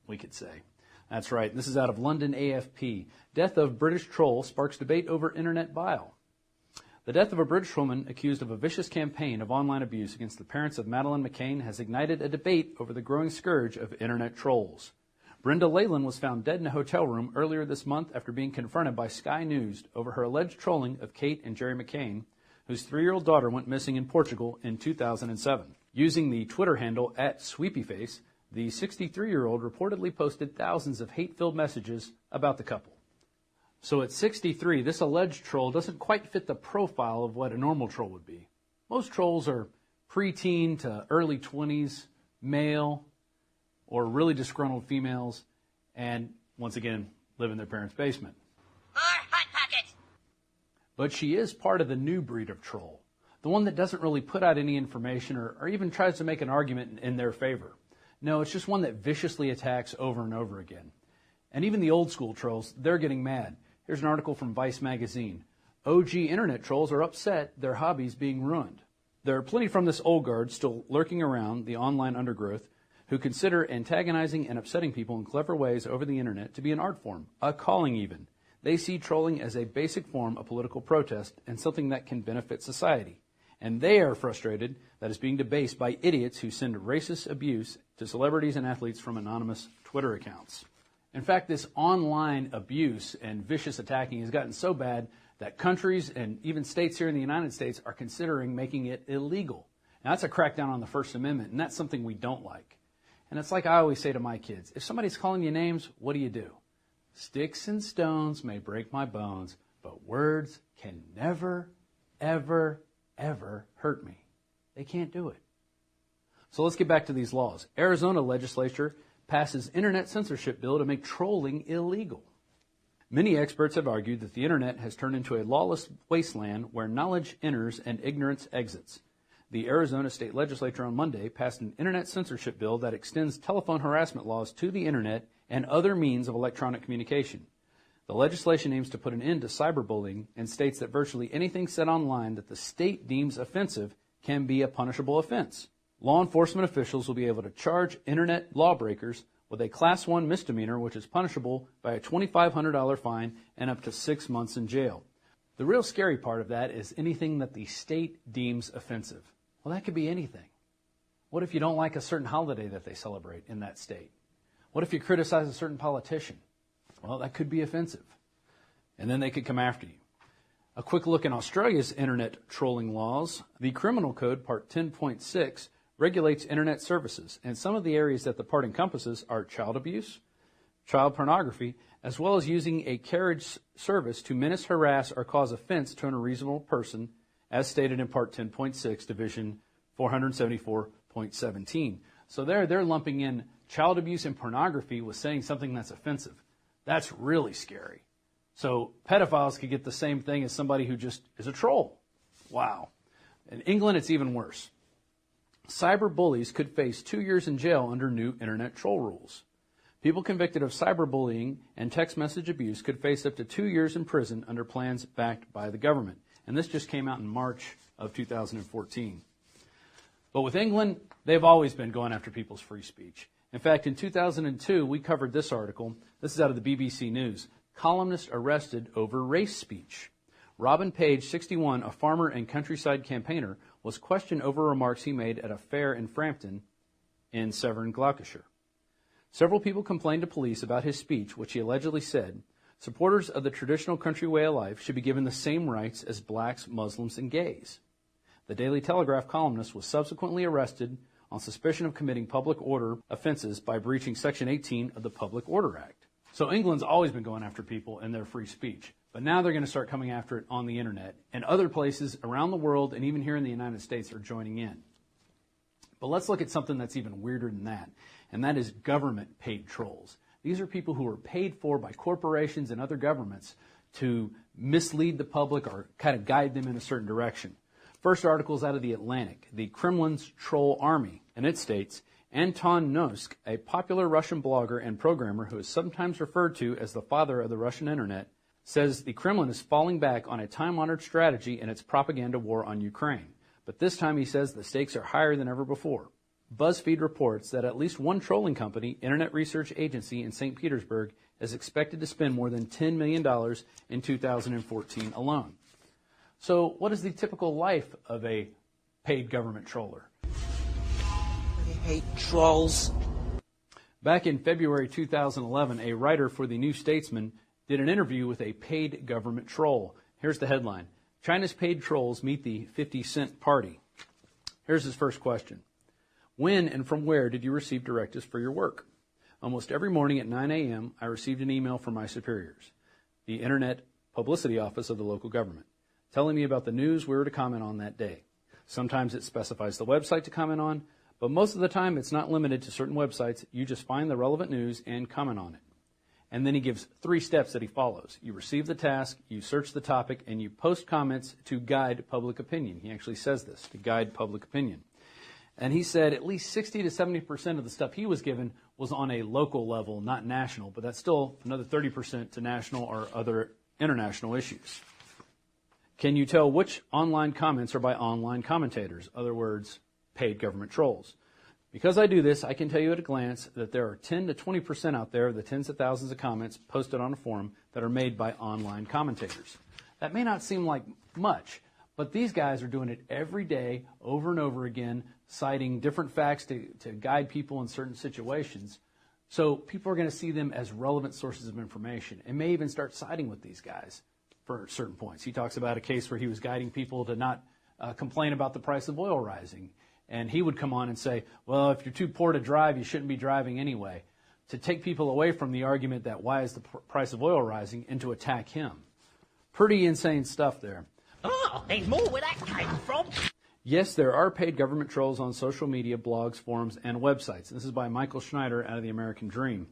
we could say. That's right. This is out of London AFP. Death of British troll sparks debate over internet bile. The death of a British woman accused of a vicious campaign of online abuse against the parents of Madeleine McCann has ignited a debate over the growing scourge of internet trolls. Brenda Leyland was found dead in a hotel room earlier this month after being confronted by Sky News over her alleged trolling of Kate and Jerry McCain, whose 3-year-old daughter went missing in Portugal in 2007. Using the Twitter handle @SweepyFace, the 63-year-old reportedly posted thousands of hate-filled messages about the couple. So at 63, this alleged troll doesn't quite fit the profile of what a normal troll would be. Most trolls are preteen to early 20s, male, or really disgruntled females, and once again, live in their parents' basement. More Hot Pockets! But she is part of the new breed of troll, the one that doesn't really put out any information or even tries to make an argument in their favor. No, it's just one that viciously attacks over and over again. And even the old school trolls, they're getting mad. Here's an article from Vice magazine. OG internet trolls are upset their hobby's being ruined. There are plenty from this old guard still lurking around the online undergrowth who consider antagonizing and upsetting people in clever ways over the internet to be an art form, a calling even. They see trolling as a basic form of political protest and something that can benefit society. And they are frustrated that it's being debased by idiots who send racist abuse to celebrities and athletes from anonymous Twitter accounts. In fact, this online abuse and vicious attacking has gotten so bad that countries and even states here in the United States are considering making it illegal. Now, that's a crackdown on the First Amendment, and that's something we don't like. And it's like I always say to my kids, if somebody's calling you names, what do? Sticks and stones may break my bones, but words can never, ever, ever hurt me. They can't do it. So let's get back to these laws. Arizona legislature passes internet censorship bill to make trolling illegal. Many experts have argued that the internet has turned into a lawless wasteland where knowledge enters and ignorance exits. The Arizona state legislature on Monday passed an internet censorship bill that extends telephone harassment laws to the internet and other means of electronic communication. The legislation aims to put an end to cyberbullying and states that virtually anything said online that the state deems offensive can be a punishable offense. Law enforcement officials will be able to charge internet lawbreakers with a Class 1 misdemeanor, which is punishable by a $2,500 fine and up to 6 months in jail. The real scary part of that is anything that the state deems offensive. Well, that could be anything. What if you don't like a certain holiday that they celebrate in that state? What if you criticize a certain politician? Well, that could be offensive. And then they could come after you. A quick look in Australia's internet trolling laws. The Criminal Code, Part 10.6, regulates internet services, and some of the areas that the part encompasses are child abuse, child pornography, as well as using a carriage service to menace, harass, or cause offense to an unreasonable person, as stated in Part 10.6, Division 474.17. So they're lumping in child abuse and pornography with saying something that's offensive. That's really scary. So pedophiles could get the same thing as somebody who just is a troll. Wow. In England, it's even worse. Cyber bullies could face 2 years in jail under new internet troll rules. People convicted of cyberbullying and text message abuse could face up to 2 years in prison under plans backed by the government. And this just came out in March of 2014. But with England, they've always been going after people's free speech. In fact, in 2002, we covered this article. This is out of the BBC News. Columnist arrested over race speech. Robin Page, 61, a farmer and countryside campaigner, was questioned over remarks he made at a fair in Frampton in Severn, Gloucestershire. Several people complained to police about his speech, which he allegedly said, supporters of the traditional country way of life should be given the same rights as blacks, Muslims, and gays. The Daily Telegraph columnist was subsequently arrested on suspicion of committing public order offenses by breaching Section 18 of the Public Order Act. So England's always been going after people and their free speech. But now they're going to start coming after it on the internet. And other places around the world and even here in the United States are joining in. But let's look at something that's even weirder than that. And that is government paid trolls. These are people who are paid for by corporations and other governments to mislead the public or kind of guide them in a certain direction. First article is out of The Atlantic, the Kremlin's troll army. And it states, Anton Nosk, a popular Russian blogger and programmer who is sometimes referred to as the father of the Russian internet, says the Kremlin is falling back on a time-honored strategy in its propaganda war on Ukraine. But this time he says the stakes are higher than ever before. BuzzFeed reports that at least one trolling company, Internet Research Agency in St. Petersburg, is expected to spend more than $10 million in 2014 alone. So what is the typical life of a paid government troller? I hate trolls. Back in February 2011, a writer for the New Statesman did an interview with a paid government troll. Here's the headline. China's paid trolls meet the 50-cent party. Here's his first question. When and from where did you receive directives for your work? Almost every morning at 9 a.m., I received an email from my superiors. the Internet Publicity Office of the local government, telling me about the news we were to comment on that day. Sometimes it specifies the website to comment on, but most of the time it's not limited to certain websites. You just find the relevant news and comment on it. And then he gives 3 steps that he follows. You receive the task, you search the topic, and you post comments to guide public opinion. He actually says this, to guide public opinion. And he said at least 60 to 70% of the stuff he was given was on a local level, not national, but that's still another 30% to national or other international issues. Can you tell which online comments are by online commentators? Other words, paid government trolls. Because I do this, I can tell you at a glance that there are 10 to 20% out there of the tens of thousands of comments posted on a forum that are made by online commentators. That may not seem like much, but these guys are doing it every day, over and over again, citing different facts to guide people in certain situations. So people are going to see them as relevant sources of information and may even start siding with these guys for certain points. He talks about a case where he was guiding people to not complain about the price of oil rising. And he would come on and say, well, if you're too poor to drive, you shouldn't be driving anyway, to take people away from the argument that why is the price of oil rising and to attack him. Pretty insane stuff there. Oh, there's more where that came from. Yes, there are paid government trolls on social media, blogs, forums, and websites. This is by Michael Schneider out of the American Dream.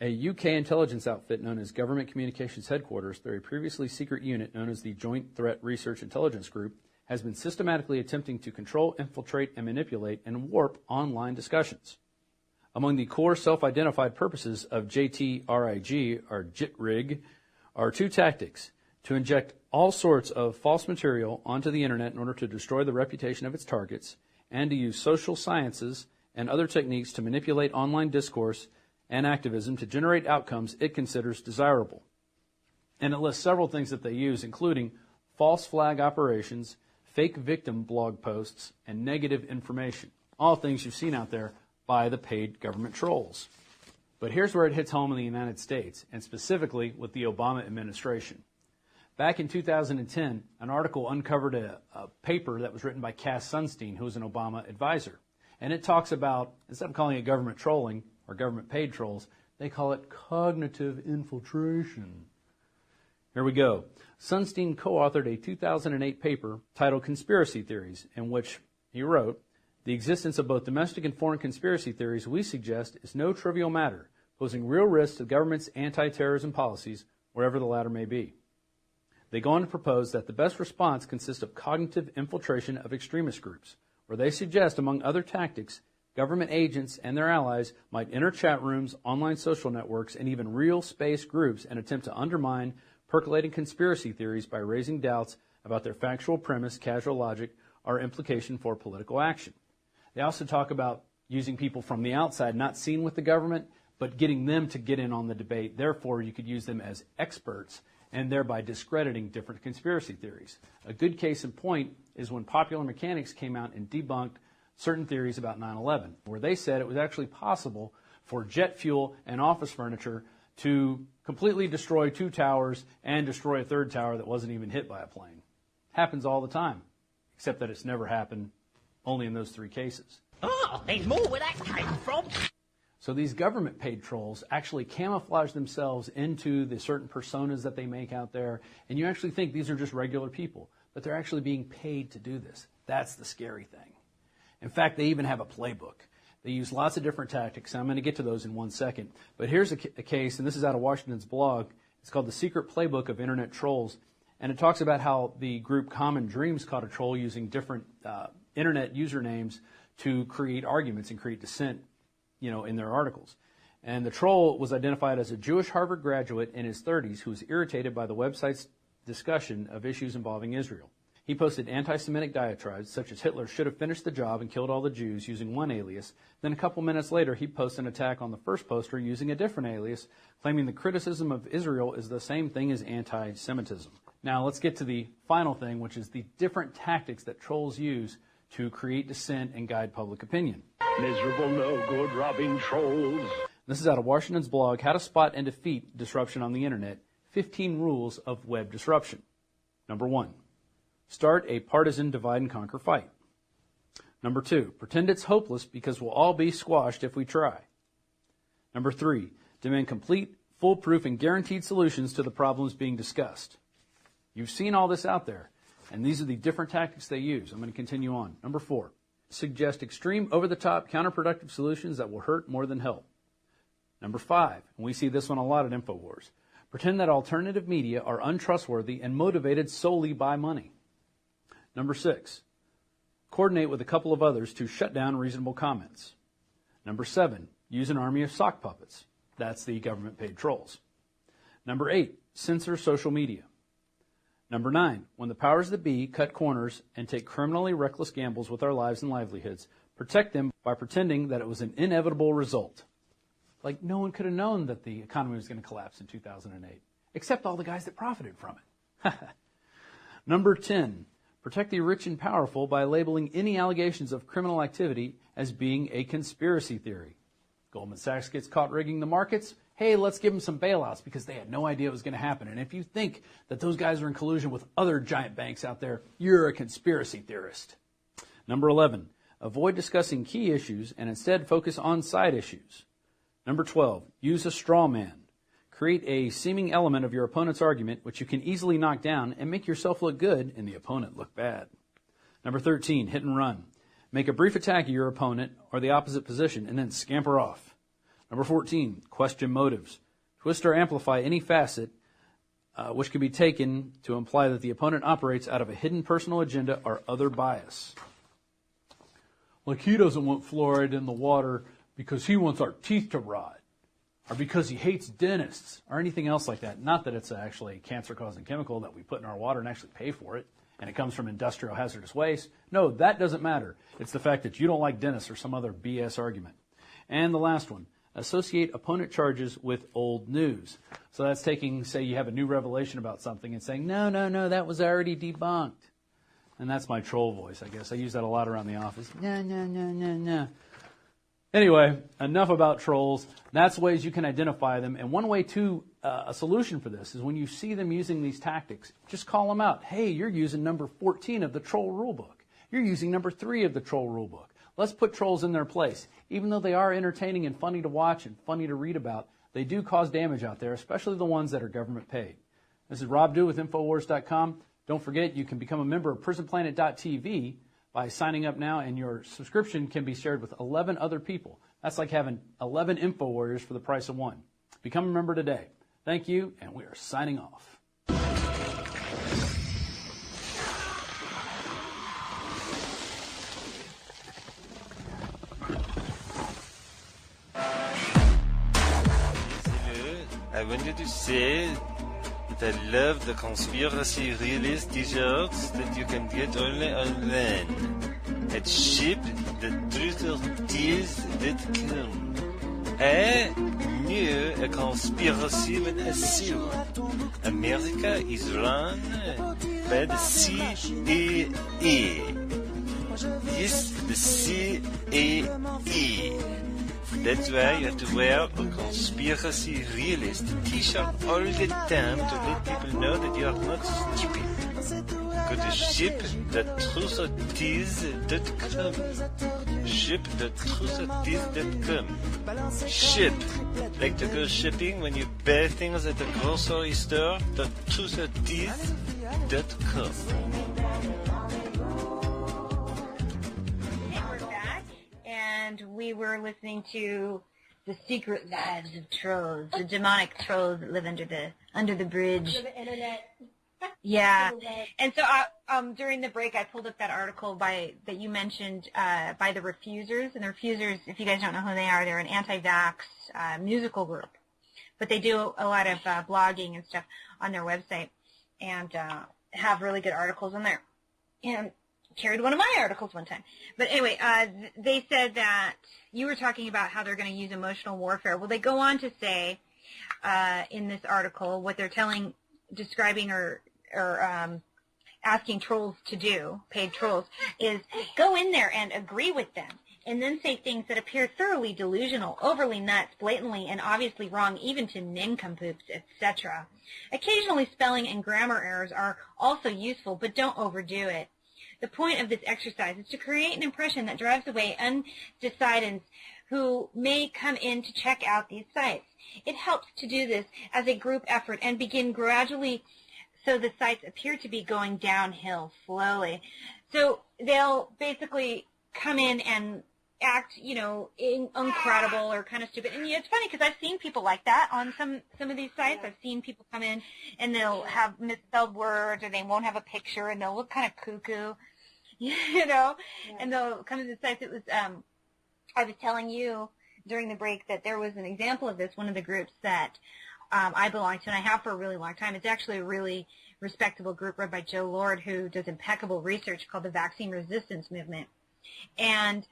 A UK intelligence outfit known as Government Communications Headquarters, through a previously secret unit known as the Joint Threat Research Intelligence Group, has been systematically attempting to control, infiltrate, and manipulate and warp online discussions. Among the core self-identified purposes of JTRIG, or JITRIG, are 2 tactics: to inject all sorts of false material onto the internet in order to destroy the reputation of its targets, and to use social sciences and other techniques to manipulate online discourse and activism to generate outcomes it considers desirable. And it lists several things that they use, including false flag operations, fake victim blog posts, and negative information. All things you've seen out there by the paid government trolls. But here's where it hits home in the United States, and specifically with the Obama administration. Back in 2010, an article uncovered a paper that was written by Cass Sunstein, who was an Obama advisor. And it talks about, instead of calling it government trolling or government paid trolls, they call it cognitive infiltration. Here we go. Sunstein co-authored a 2008 paper titled Conspiracy Theories, in which he wrote, "The existence of both domestic and foreign conspiracy theories, we suggest, is no trivial matter, posing real risks to the government's anti-terrorism policies, wherever the latter may be." They go on to propose that the best response consists of cognitive infiltration of extremist groups, where they suggest, among other tactics, government agents and their allies might enter chat rooms, online social networks, and even real space groups and attempt to undermine percolating conspiracy theories by raising doubts about their factual premise, causal logic, or implication for political action. They also talk about using people from the outside, not seen with the government, but getting them to get in on the debate. Therefore, you could use them as experts and thereby discrediting different conspiracy theories. A good case in point is when Popular Mechanics came out and debunked certain theories about 9/11, where they said it was actually possible for jet fuel and office furniture to completely destroy 2 towers and destroy a 3rd tower that wasn't even hit by a plane. Happens all the time, except that it's never happened only in those 3 cases. Oh, there's more where that came from. So these government paid trolls actually camouflage themselves into the certain personas that they make out there, and you actually think these are just regular people, but they're actually being paid to do this. That's the scary thing. In fact, they even have a playbook. They use lots of different tactics, and I'm going to get to those in 1 second. But here's a case, and this is out of Washington's blog. It's called The Secret Playbook of Internet Trolls, and it talks about how the group Common Dreams caught a troll using different Internet usernames to create arguments and create dissent, in their articles. And the troll was identified as a Jewish Harvard graduate in his 30s who was irritated by the website's discussion of issues involving Israel. He posted anti-Semitic diatribes, such as Hitler should have finished the job and killed all the Jews, using one alias. Then a couple minutes later, he posted an attack on the first poster using a different alias, claiming the criticism of Israel is the same thing as anti-Semitism. Now, let's get to the final thing, which is the different tactics that trolls use to create dissent and guide public opinion. Miserable, no-good, robbing trolls. This is out of Washington's blog, How to Spot and Defeat Disruption on the Internet, 15 Rules of Web Disruption. Number 1. Start a partisan divide and conquer fight. Number 2, pretend it's hopeless because we'll all be squashed if we try. Number 3, demand complete, foolproof and guaranteed solutions to the problems being discussed. You've seen all this out there, and these are the different tactics they use. I'm going to continue on. Number 4, suggest extreme, over-the-top, counterproductive solutions that will hurt more than help. Number 5, and we see this one a lot at InfoWars, pretend that alternative media are untrustworthy and motivated solely by money. Number 6, coordinate with a couple of others to shut down reasonable comments. Number 7, use an army of sock puppets. That's the government-paid trolls. Number 8, censor social media. Number 9, when the powers that be cut corners and take criminally reckless gambles with our lives and livelihoods, protect them by pretending that it was an inevitable result. Like no one could have known that the economy was going to collapse in 2008, except all the guys that profited from it. Number 10, protect the rich and powerful by labeling any allegations of criminal activity as being a conspiracy theory. Goldman Sachs gets caught rigging the markets. Hey, let's give them some bailouts because they had no idea it was going to happen. And if you think that those guys are in collusion with other giant banks out there, you're a conspiracy theorist. Number 11, avoid discussing key issues and instead focus on side issues. Number 12, use a straw man. Create a seeming element of your opponent's argument which you can easily knock down and make yourself look good and the opponent look bad. Number 13, hit and run. Make a brief attack of your opponent or the opposite position and then scamper off. Number 14, question motives. Twist or amplify any facet which can be taken to imply that the opponent operates out of a hidden personal agenda or other bias. Like he doesn't want fluoride in the water because he wants our teeth to rot, or because he hates dentists, or anything else like that. Not that it's actually a cancer-causing chemical that we put in our water and actually pay for it, and it comes from industrial hazardous waste. No, that doesn't matter. It's the fact that you don't like dentists or some other BS argument. And the last one, associate opponent charges with old news. So that's taking, say you have a new revelation about something and saying, no, that was already debunked. And that's my troll voice, I guess. I use that a lot around the office. No. Anyway, enough about trolls. That's ways you can identify them. And one way to a solution for this is when you see them using these tactics, just call them out. Hey, you're using number 14 of the troll rulebook. You're using number 3 of the troll rulebook. Let's put trolls in their place. Even though they are entertaining and funny to watch and funny to read about, they do cause damage out there, especially the ones that are government paid. This is Rob Dew with Infowars.com. Don't forget, you can become a member of PrisonPlanet.tv by signing up now, and your subscription can be shared with 11 other people. That's like having 11 Info Warriors for the price of one. Become a member today. Thank you, and we are signing off. I wanted to say that I love the conspiracy realist t-shirts that you can get only online at ship.truthortease.com. I knew a conspiracy when I saw America is run by the CIA. Yes, the CIA. That's why you have to wear a conspiracy realist t-shirt all the time to let people know that you are not stupid. Go to ship.truthortease.com. Ship.truthortease.com. Ship. Like to go shopping when you buy things at the grocery store. Truthortease.com. And we were listening to The Secret Lives of Trolls, the demonic trolls that live under the bridge. Under the internet. Yeah. And so during the break, I pulled up that article that you mentioned by the Refusers. And the Refusers, if you guys don't know who they are, they're an anti-vax musical group. But they do a lot of blogging and stuff on their website and have really good articles on there. And carried one of my articles one time. But anyway, they said that you were talking about how they're going to use emotional warfare. Well, they go on to say in this article what they're describing or asking trolls to do, paid trolls, is go in there and agree with them and then say things that appear thoroughly delusional, overly nuts, blatantly and obviously wrong, even to nincompoops, etc. Occasionally spelling and grammar errors are also useful, but don't overdo it. The point of this exercise is to create an impression that drives away undecideds who may come in to check out these sites. It helps to do this as a group effort and begin gradually so the sites appear to be going downhill slowly. So they'll basically come in and act, incredible or kind of stupid. And it's funny because I've seen people like that on some of these sites. I've seen people come in and they'll have misspelled words or they won't have a picture and they'll look kind of cuckoo, and they'll come to the sites. It was, I was telling you during the break that there was an example of this, one of the groups that I belong to, and I have for a really long time. It's actually a really respectable group run by Joe Lord, who does impeccable research called the Vaccine Resistance Movement. And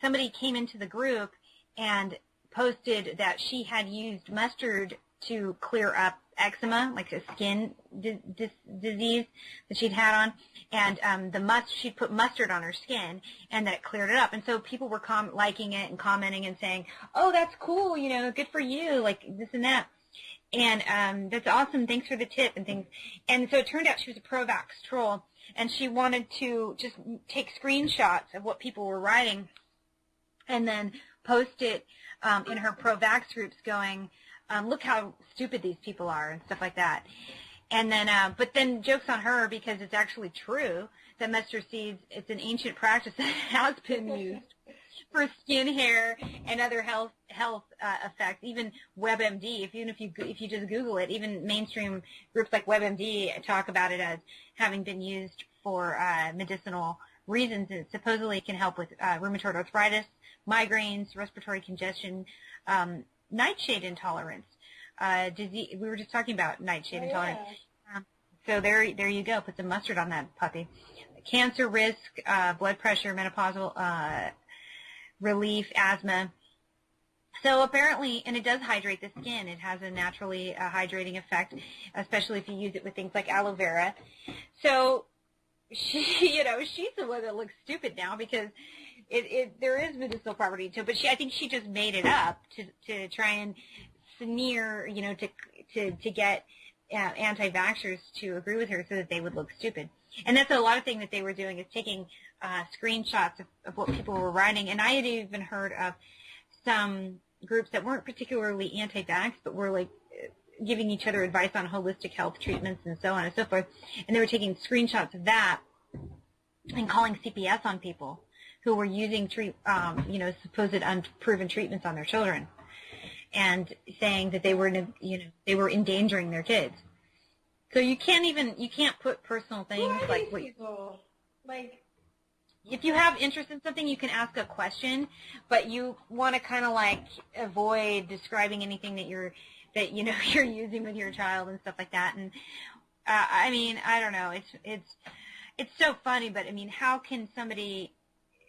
somebody came into the group and posted that she had used mustard to clear up eczema, like a skin disease that she'd had on, and she'd put mustard on her skin, and that cleared it up. And so people were liking it and commenting and saying, "Oh, that's cool, good for you," like this and that. And that's awesome. Thanks for the tip and things. And so it turned out she was a pro-vax troll, and she wanted to just take screenshots of what people were writing and then post it in her pro-vax groups going, look how stupid these people are and stuff like that. And then, but then joke's on her because it's actually true that mustard seeds, it's an ancient practice that has been used for skin, hair, and other health effects. Even WebMD, if you just Google it, even mainstream groups like WebMD talk about it as having been used for medicinal reasons. And supposedly it can help with rheumatoid arthritis, migraines, respiratory congestion, nightshade intolerance. Disease. We were just talking about nightshade intolerance. So there you go. Put some mustard on that puppy. Cancer risk, blood pressure, menopausal relief, asthma. So apparently, and it does hydrate the skin. It has a naturally hydrating effect, especially if you use it with things like aloe vera. So she's the one that looks stupid now because there is medicinal property to it. But I think she just made it up to try and sneer, to get anti-vaxxers to agree with her so that they would look stupid. And that's a lot of things that they were doing, is taking screenshots of what people were writing. And I had even heard of some groups that weren't particularly anti-vax, but were like giving each other advice on holistic health treatments and so on and so forth. And they were taking screenshots of that and calling CPS on people who were using supposed unproven treatments on their children, and saying that they were endangering their kids. So you can't put personal things like what people? Like, if you have interest in something, you can ask a question, but you want to kind of like avoid describing anything that you're using with your child and stuff like that. And I mean, I don't know. It's so funny, but I mean, how can somebody?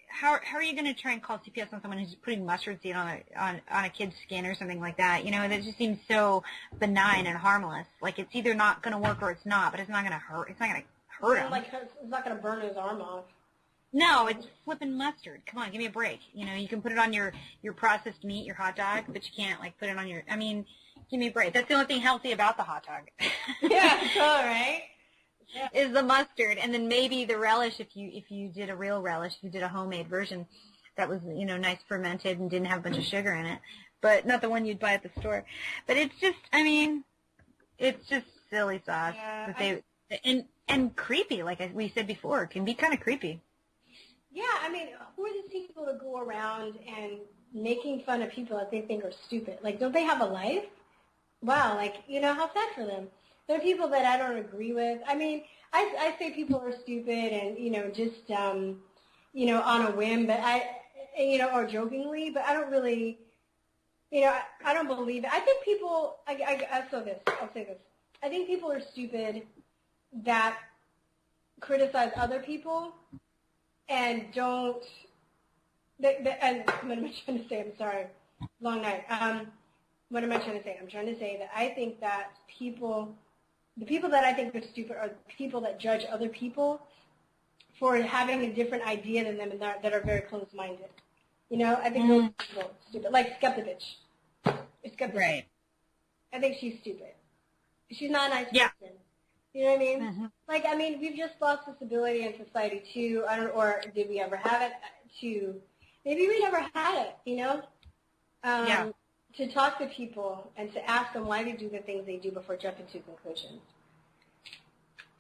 How are you going to try and call CPS on someone who's putting mustard seed on a kid's skin or something like that? That just seems so benign and harmless. Like, it's either not going to work or it's not, but it's not going to hurt. It's not going to hurt him. Like, it's not going to burn his arm off. No, it's flipping mustard. Come on, give me a break. You can put it on your processed meat, your hot dog, but you can't like put it on give me a break. That's the only thing healthy about the hot dog. Yeah, it's all right. Yeah. Is the mustard, and then maybe the relish if you did a real relish, if you did a homemade version that was nice fermented and didn't have a bunch of sugar in it, but not the one you'd buy at the store. But it's just, it's just silly sauce. Yeah, and creepy, like we said before, it can be kind of creepy. Yeah, who are these people that go around and making fun of people that they think are stupid? Like, don't they have a life? Wow, how sad for them. There are people that I don't agree with. I say people are stupid and, just, on a whim, but or jokingly, but I don't really, I don't believe it. I think people, I'll say this. I think people are stupid that criticize other people and don't, and what am I trying to say? I'm sorry. Long night. What am I trying to say? I'm trying to say that I think that the people that I think are stupid are the people that judge other people for having a different idea than them and that are very close-minded. I think those people are stupid. Like Skeptovich. Right. I think she's stupid. She's not a nice person. You know what I mean? Mm-hmm. We've just lost this ability in society to, or did we ever have it, to maybe we never had it, you know? Yeah. To talk to people and to ask them why they do the things they do before jumping to conclusions.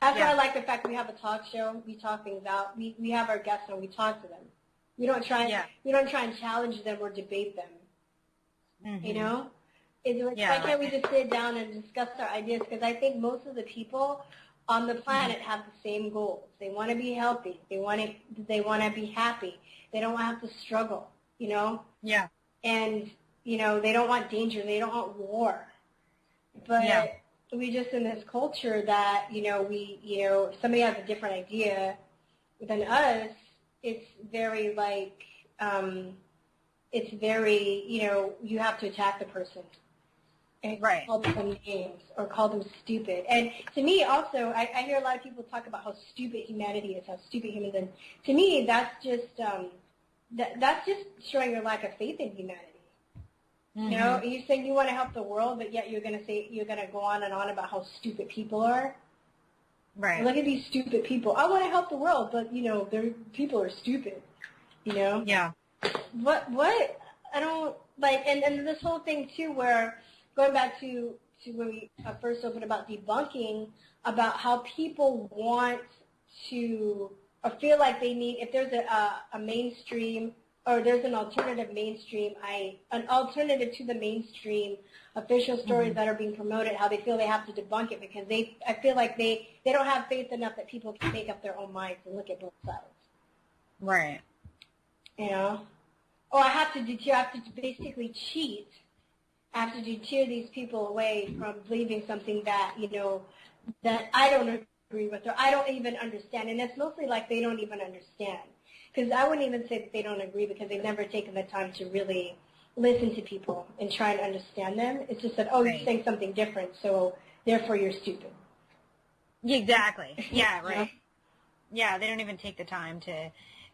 That's why I like the fact that we have a talk show. We talk things out. We have our guests and we talk to them. We don't try and challenge them or debate them. Mm-hmm. You know? Why can't we just sit down and discuss our ideas? Because I think most of the people on the planet have the same goals. They want to be healthy. They want to be happy. They don't want to have to struggle, you know? Yeah. And, you know, they don't want danger. They don't want war. But we just in this culture that, you know, if somebody has a different idea than us, it's very like, you know, you have to attack the person. And call them names or call them stupid. And to me also, I hear a lot of people talk about how stupid humanity is, how stupid humans are. To me, that's just showing your lack of faith in humanity. Mm-hmm. You know, you say you want to help the world, but yet you're going to go on and on about how stupid people are. Right. Look at these stupid people. I want to help the world, but, you know, people are stupid, you know? Yeah. What? I don't, like, and this whole thing, too, where going back to when we first opened about debunking, about how people want to, or feel like they need, if there's a mainstream, or there's an alternative to the mainstream official stories that are being promoted, how they feel they have to debunk it because I feel like they don't have faith enough that people can make up their own minds and look at both sides. Right. You know? Or I have to basically cheat. I have to deter these people away from believing something that, you know, that I don't agree with or I don't even understand. And it's mostly like they don't even understand. Because I wouldn't even say that they don't agree because they've never taken the time to really listen to people and try and understand them. It's just that, you're saying something different, so therefore you're stupid. Exactly. Yeah, right. Yeah, they don't even take the time to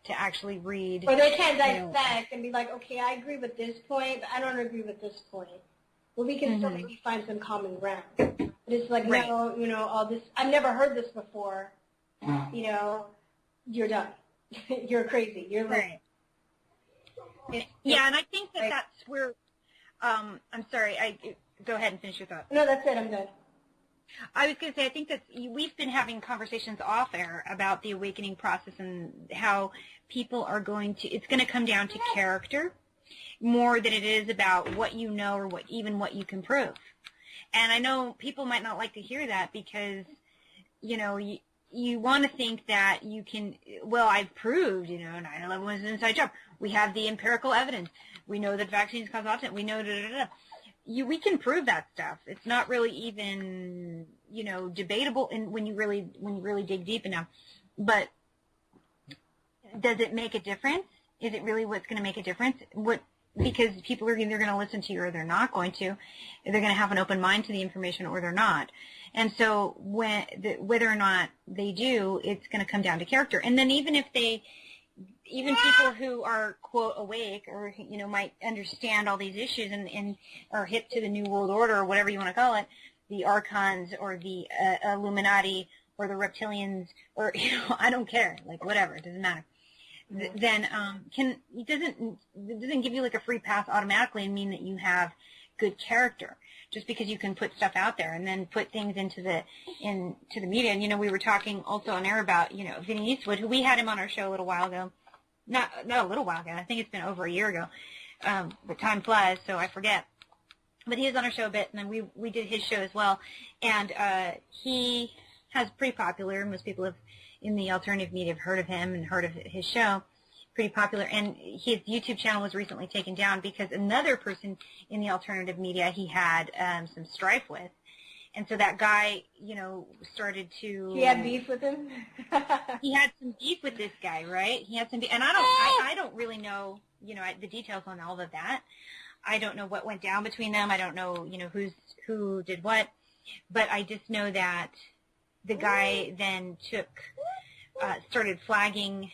actually read. Or they can't dissect and be like, okay, I agree with this point, but I don't agree with this point. Well, we can still maybe find some common ground. But it's like, no, you know, all this, I've never heard this before. You know, you're done. You're crazy. You're right. Yeah, and I think that's where, I'm sorry, go ahead and finish your thought. No, that's it, I'm done. I was going to say, I think that we've been having conversations off air about the awakening process and how people are it's going to come down to character more than it is about what you know or what you can prove. And I know people might not like to hear that because, you know, you want to think that you can, I've proved, you know, 9/11 was an inside job. We have the empirical evidence. We know that vaccines cause autism. We know we can prove that stuff. It's not really even, you know, debatable when you really dig deep enough. But does it make a difference? Is it really what's going to make a difference? Because people are either going to listen to you or they're not going to. They're going to have an open mind to the information or they're not. And so whether or not they do, it's going to come down to character. And then even people who are, quote, awake or, you know, might understand all these issues and are hip to the New World Order or whatever you want to call it, the Archons or the Illuminati or the reptilians or, you know, I don't care, like whatever, it doesn't matter. Then it doesn't give you like a free pass automatically and mean that you have good character just because you can put stuff out there and then put things into the media. And, you know, we were talking also on air about, you know, Vinny Eastwood, who we had him on our show a little while ago. Not a little while ago. I think it's been over a year ago. But time flies, so I forget. But he was on our show a bit, and then we did his show as well. And he has pretty popular. Most people in the alternative media have heard of him and heard of his show. Pretty popular. And his YouTube channel was recently taken down because another person in the alternative media he had some strife with. And so that guy, you know, started to... He had beef with him? He had some beef with this guy, right? He had some beef. And I don't really know, you know, the details on all of that. I don't know what went down between them. I don't know, you know, who did what. But I just know that the guy then started flagging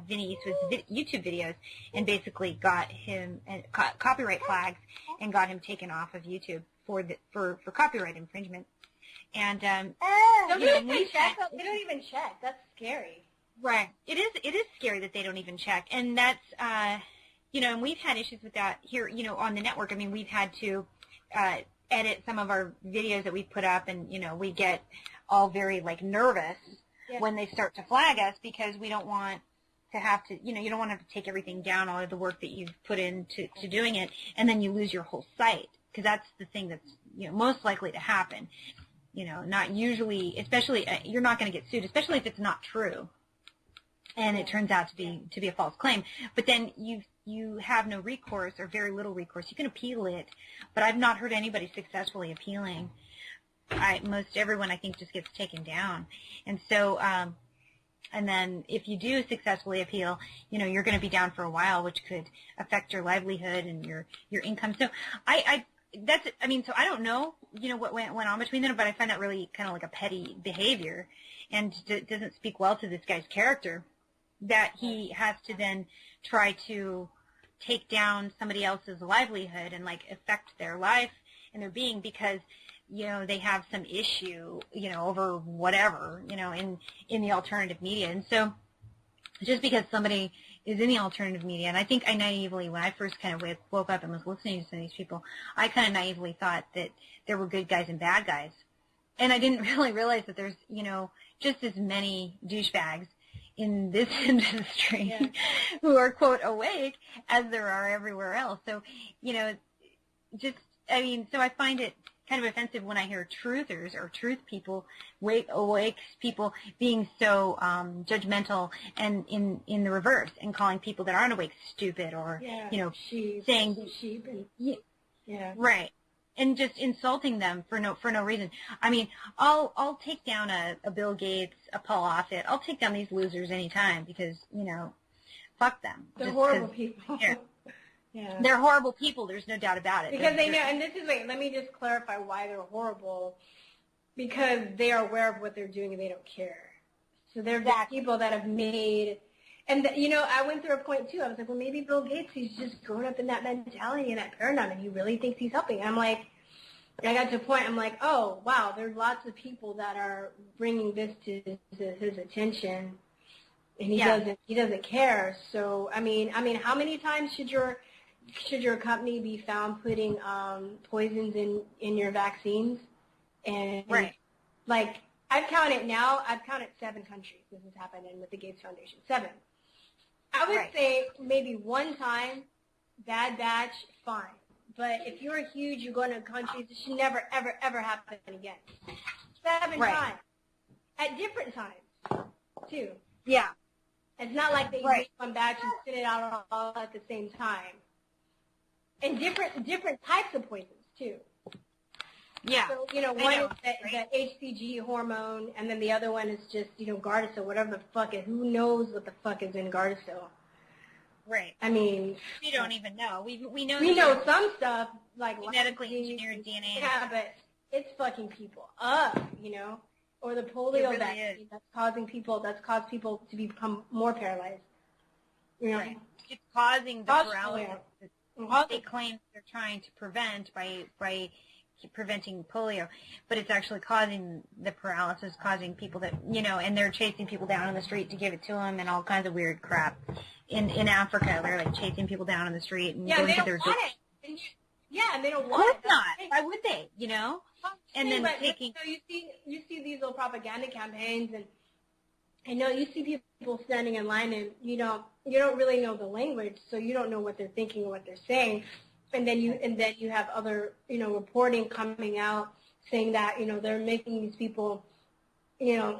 Vinny Eastwood's YouTube videos and basically got him copyright flags and got him taken off of YouTube for copyright infringement. And they don't even check. That's scary. Right. It is scary. scary that they don't even check. And that's, and we've had issues with that here, on the network. I mean, we've had to edit some of our videos that we've put up, and, we get all very, nervous when they start to flag us, because we don't want to have to, you don't want to have to take everything down, all of the work that you've put into doing it, and then you lose your whole site, because that's the thing that's, most likely to happen. Not usually, especially, you're not going to get sued, especially if it's not true, and it turns out to be a false claim. But then you have no recourse, or very little recourse. You can appeal it, but I've not heard anybody successfully appealing. Most everyone, I think, just gets taken down. And so, and then if you do successfully appeal, you're going to be down for a while, which could affect your livelihood and your income. So so I don't know, what went on between them, but I find that really kind of like a petty behavior, and doesn't speak well to this guy's character, that he has to then try to take down somebody else's livelihood and affect their life and their being because they have some issue over whatever in the alternative media. And so just because somebody is in the alternative media, and I think I naively, when I first kind of woke up and was listening to some of these people, I kind of naively thought that there were good guys and bad guys, and I didn't really realize that there's just as many douchebags in this industry who are, quote, awake as there are everywhere else. So, so I find it kind of offensive when I hear truthers or truth people, awake people being so judgmental, and in the reverse, and calling people that aren't awake stupid, or, saying sheep and, right. And just insulting them for no reason. I mean, I'll take down a Bill Gates, a Paul Offit. I'll take down these losers anytime, because fuck them. They're horrible people. Yeah. They're horrible people. There's no doubt about it. Because they know, and let me just clarify why they're horrible. Because they are aware of what they're doing and they don't care. So they're the people that have made. And, I went through a point, too. I was like, well, maybe Bill Gates, he's just grown up in that mentality and that paradigm, and he really thinks he's helping. And I'm like, I got to a point, I'm like, oh, wow, there's lots of people that are bringing this to his attention, and he doesn't care. So, I mean, how many times should your company be found putting poisons in your vaccines? And, I've counted 7 countries this has happened in with the Gates Foundation. 7. I would say maybe one time, bad batch, fine. But if you're huge, you're going to countries, it should never, ever, ever happen again. 7 times. At different times, too. Yeah. It's not like they make one batch and spit it out all at the same time. And different types of poisons, too. Yeah. So, one is the HCG hormone, and then the other one is just, Gardasil, whatever the fuck it, who knows what the fuck is in Gardasil. Right. I mean. We don't even know. We know. We know some stuff, like genetically engineered DNA. Yeah, but it's fucking people up, Or the polio vaccine that's caused people to become more paralyzed. Right. It's causing the paralysis. They claim they're trying to prevent by preventing polio, but it's actually causing the paralysis, causing people that, and they're chasing people down on the street to give it to them, and all kinds of weird crap. In Africa, they're chasing people down on the street and going to their doors. And they don't want it. Of course not. Why would they? And then taking. So you see these little propaganda campaigns, and you see people standing in line, and you don't really know the language, so you don't know what they're thinking or what they're saying. And then you have other, reporting coming out saying that, they're making these people, they're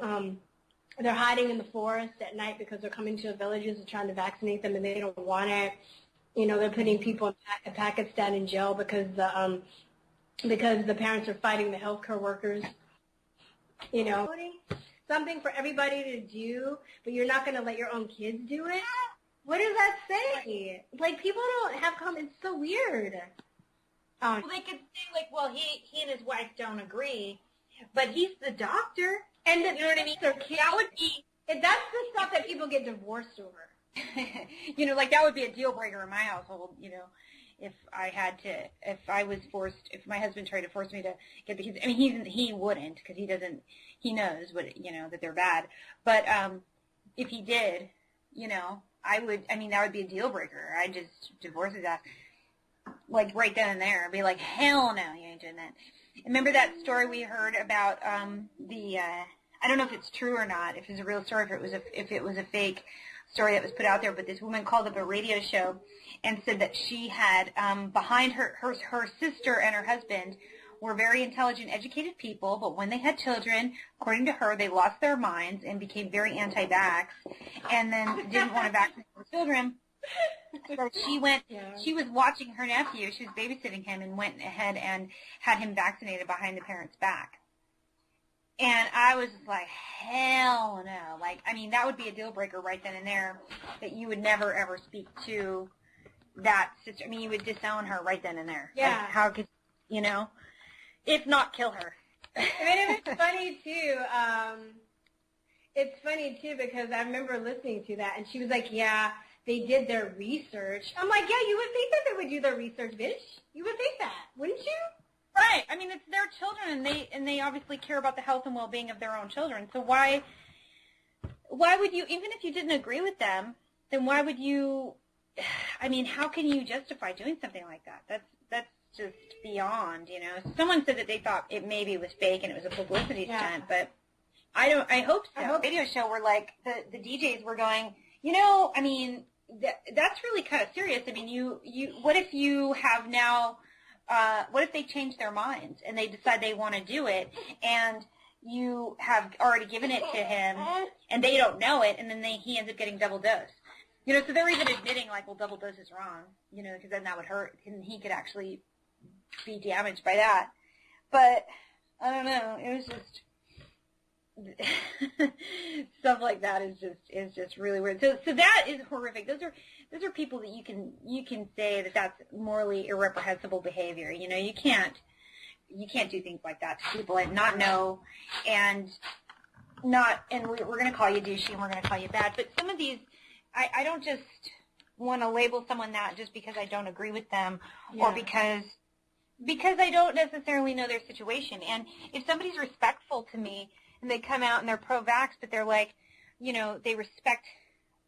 hiding in the forest at night because they're coming to villages and trying to vaccinate them, and they don't want it. They're putting people in Pakistan in jail because the parents are fighting the healthcare workers. Something for everybody to do, but you're not going to let your own kids do it. What does that say? People don't have comments. It's so weird. Well, they could say, well, he and his wife don't agree, but he's the doctor. And you know what I mean? That would be, that's the stuff that people get divorced over. That would be a deal breaker in my household, if my husband tried to force me to get the kids. I mean, he wouldn't, because he knows that they're bad. But if he did, that would be a deal breaker. I'd just divorce his ass. Like right then and there. I'd be like, hell no, you ain't doing that. Remember that story we heard about I don't know if it's true or not, if it's a real story, if it was a fake story that was put out there, but this woman called up a radio show and said that she had behind her sister and her husband were very intelligent, educated people, but when they had children, according to her, they lost their minds and became very anti-vax, and then didn't want to vaccinate their children. So she was watching her nephew, she was babysitting him, and went ahead and had him vaccinated behind the parents' back. And I was just like, hell no. Like, that would be a deal breaker right then and there, that you would never, ever speak to that sister. You would disown her right then and there. Yeah. Like, how could, if not kill her. It's funny, too. It's funny, too, because I remember listening to that, and she was like, yeah, they did their research. I'm like, yeah, you would think that they would do their research, bitch. You would think that, wouldn't you? Right. It's their children, and they obviously care about the health and well-being of their own children. So why would you, even if you didn't agree with them, then why would you, how can you justify doing something like that? That's just beyond, Someone said that they thought it maybe was fake and it was a publicity stunt, but I hope so. I hope radio show where, like, the DJs were going, that's really kind of serious. What if you have now, what if they change their minds and they decide they want to do it, and you have already given it to him and they don't know it, and then he ends up getting double dose? So they're even admitting, like, well, double dose is wrong, because then that would hurt, and he could actually be damaged by that. But I don't know. It was just stuff like that is just really weird. So that is horrific. Those are people that you can say that that's morally irreprehensible behavior. You can't do things like that to people and not know, and we're going to call you douchey and we're going to call you bad. But some of these, I don't just want to label someone that just because I don't agree with them, or because I don't necessarily know their situation. And if somebody's respectful to me and they come out and they're pro-vax, but they're like, they respect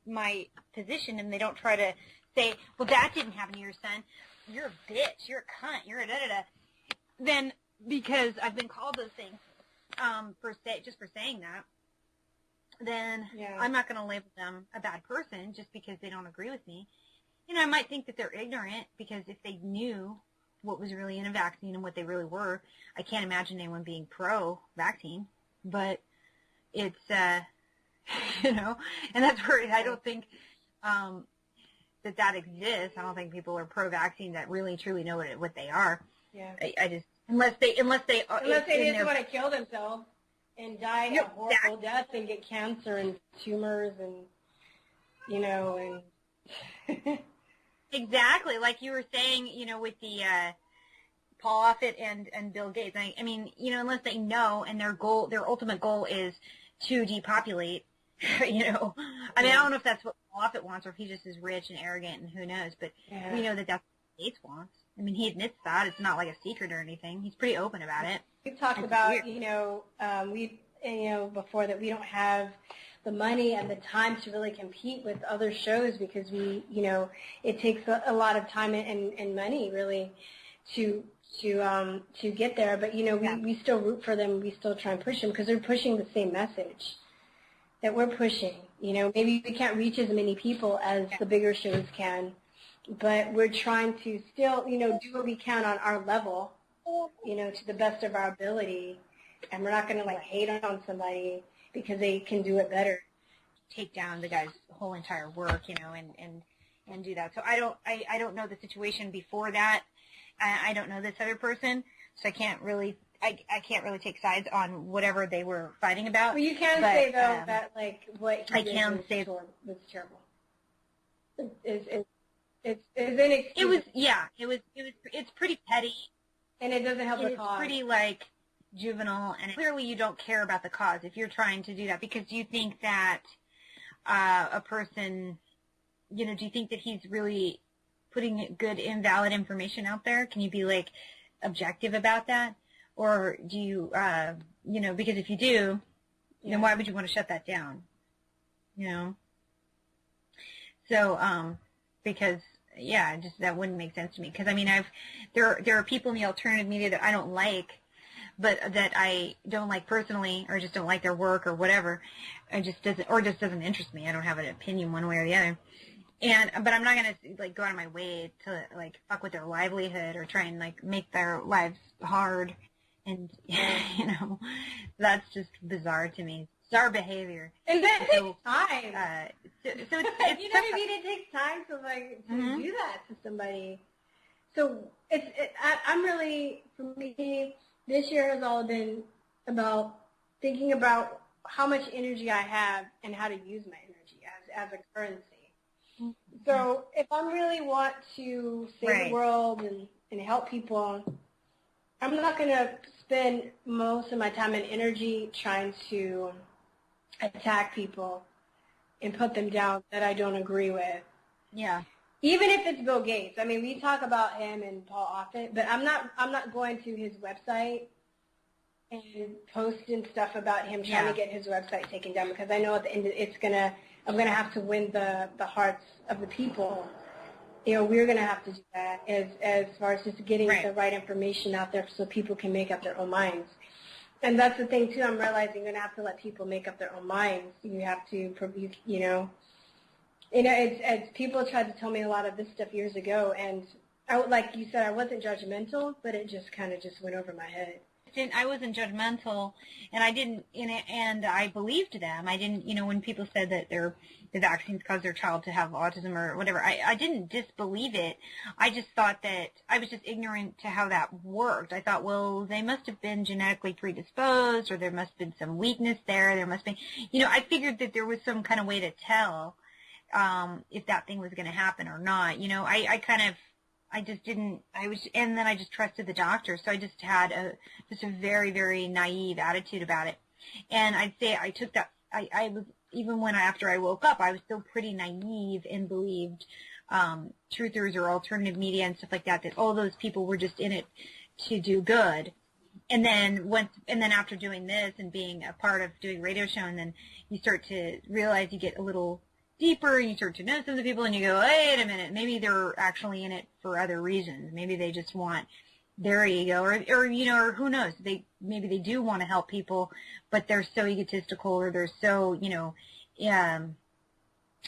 my position and they don't try to say, well, that didn't happen to your son, you're a bitch, you're a cunt, you're a da-da-da, then because I've been called those things just for saying that, then I'm not going to label them a bad person just because they don't agree with me. I might think that they're ignorant, because if they knew what was really in a vaccine and what they really were, I can't imagine anyone being pro-vaccine. But it's, and that's where I don't think that exists. I don't think people are pro-vaccine that really truly know what they are. Yeah. I just unless they just want to kill themselves and die a horrible death and get cancer and tumors and Exactly, like you were saying, with the Paul Offit and Bill Gates. Unless they know and their ultimate goal is to depopulate, I don't know if that's what Paul Offit wants, or if he just is rich and arrogant and who knows, but we know that that's what Gates wants. He admits that. It's not like a secret or anything. He's pretty open about it. We've talked about, before, that we don't have the money and the time to really compete with other shows, because it takes a lot of time and money really to get there. But we still root for them. We still try and push them because they're pushing the same message that we're pushing. Maybe we can't reach as many people as the bigger shows can, but we're trying to still do what we can on our level, to the best of our ability, and we're not going to hate on somebody because they can do it better. Take down the guy's whole entire work, and do that. So I don't know the situation before that. I don't know this other person, so I can't really take sides on whatever they were fighting about. Well, you can say though that what he did was terrible. It's inexcusable. It's pretty petty, and it doesn't help the cause. It's pretty juvenile, and clearly you don't care about the cause if you're trying to do that, because you think that a person, do you think that he's really putting good, invalid information out there? Can you be objective about that? Or do you, because if you do, then why would you want to shut that down? So, because, yeah, just that wouldn't make sense to me. Because, I mean, there are people in the alternative media that I don't like, but that I don't like personally, or just don't like their work or whatever. It just doesn't interest me. I don't have an opinion one way or the other. But I'm not gonna like go out of my way to like fuck with their livelihood or try and like make their lives hard, and you know, that's just bizarre to me. Bizarre behavior. And that takes time. So it's you know what I mean? It takes time to like to do that to somebody. So I'm really, for me, this year has all been about thinking about how much energy I have and how to use my energy as a currency. So if I really want to save the world and help people, I'm not going to spend most of my time and energy trying to attack people and put them down that I don't agree with. Yeah. Even if it's Bill Gates. I mean, we talk about him and Paul Offit, but I'm not going to his website and posting stuff about him trying to get his website taken down, because I know at the end I'm gonna have to win the hearts of the people. You know, we're gonna have to do that as far as just getting the right information out there so people can make up their own minds. And that's the thing too. I'm realizing you're gonna have to let people make up their own minds. You have to, you know, it's people tried to tell me a lot of this stuff years ago, and like you said, I wasn't judgmental, but it just kind of just went over my head. I wasn't judgmental, and I didn't, and I believed them. I didn't, you know, when people said that the vaccines caused their child to have autism or whatever, I didn't disbelieve it. I just thought that I was just ignorant to how that worked. I thought, well, they must have been genetically predisposed, or there must have been some weakness there. There must be, you know, I figured that there was some kind of way to tell if that thing was going to happen or not. You know, I just didn't, and then I just trusted the doctor. So I just had a very, very naive attitude about it. And I'd say I took that, I was, even after I woke up, I was still pretty naive and believed, truthers or alternative media and stuff like that all those people were just in it to do good. And then after doing this and being a part of doing a radio show, and then you start to realize you get a little deeper, and you start to know some of the people, and you go, wait a minute, maybe they're actually in it for other reasons. Maybe they just want their ego, or you know, or who knows? Maybe they do want to help people, but they're so egotistical, or they're so, you know, I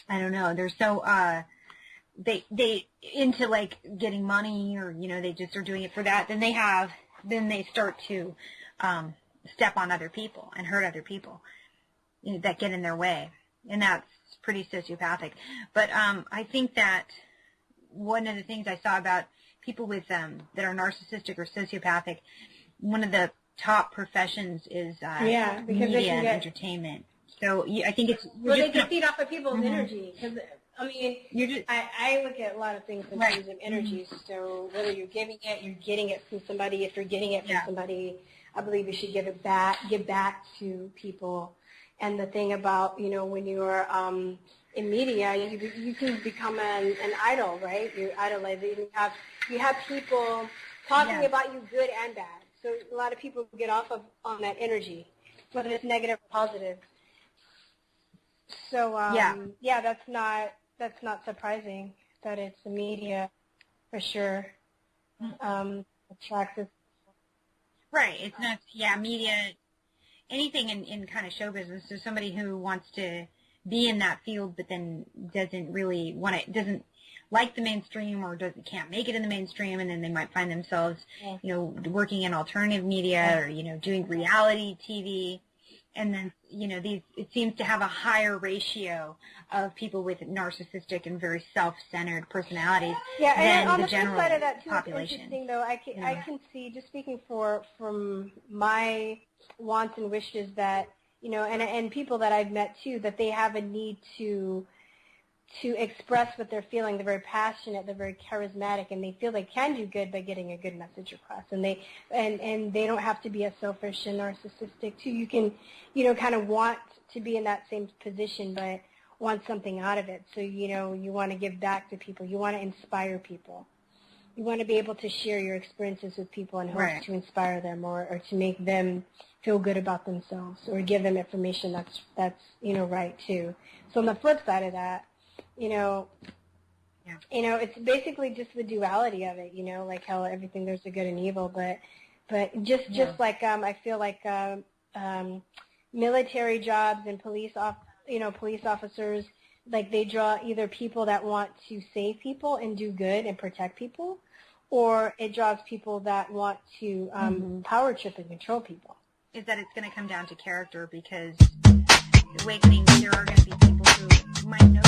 don't know, they're so they into like getting money, or you know, they just are doing it for that. Then they start to step on other people and hurt other people, you know, that get in their way, and that's pretty sociopathic. But I think that one of the things I saw about people with that are narcissistic or sociopathic, one of the top professions is media and entertainment. So I think it's they can feed off of people's energy. Because I mean, I look at a lot of things in terms of energy. So whether you're giving it, you're getting it from somebody. If you're getting it from somebody, I believe you should give back to people. And the thing about, you know, when you're in media, you can become an idol, right? You idolize it. You have people talking about you good and bad. So a lot of people get off on that energy, whether it's negative or positive. So that's not surprising that it's the media, for sure, attracts us. Right. It's not. Yeah, media. Anything in kind of show business. So somebody who wants to be in that field, but then doesn't really doesn't like the mainstream, or can't make it in the mainstream, and then they might find themselves, you know, working in alternative media, or, you know, doing reality TV. And then, you know, it seems to have a higher ratio of people with narcissistic and very self-centered personalities than the general side of that too, population. It's interesting, though. I can see, just speaking from my wants and wishes, that, you know, and people that I've met too, that they have a need to express what they're feeling. They're very passionate, they're very charismatic, and they feel they can do good by getting a good message across. And they don't have to be as selfish and narcissistic too. You can, you know, kind of want to be in that same position, but want something out of it. So, you know, you want to give back to people. You want to inspire people. You want to be able to share your experiences with people and hope to inspire them, or to make them feel good about themselves, or give them information that's you know, right too. So on the flip side of that, It's basically just the duality of it, like how everything there's a good and evil, but just like I feel like military jobs and police officers, like they draw either people that want to save people and do good and protect people, or it draws people that want to power trip and control people. Is that it's going to come down to character, because awakening, there are going to be people who might know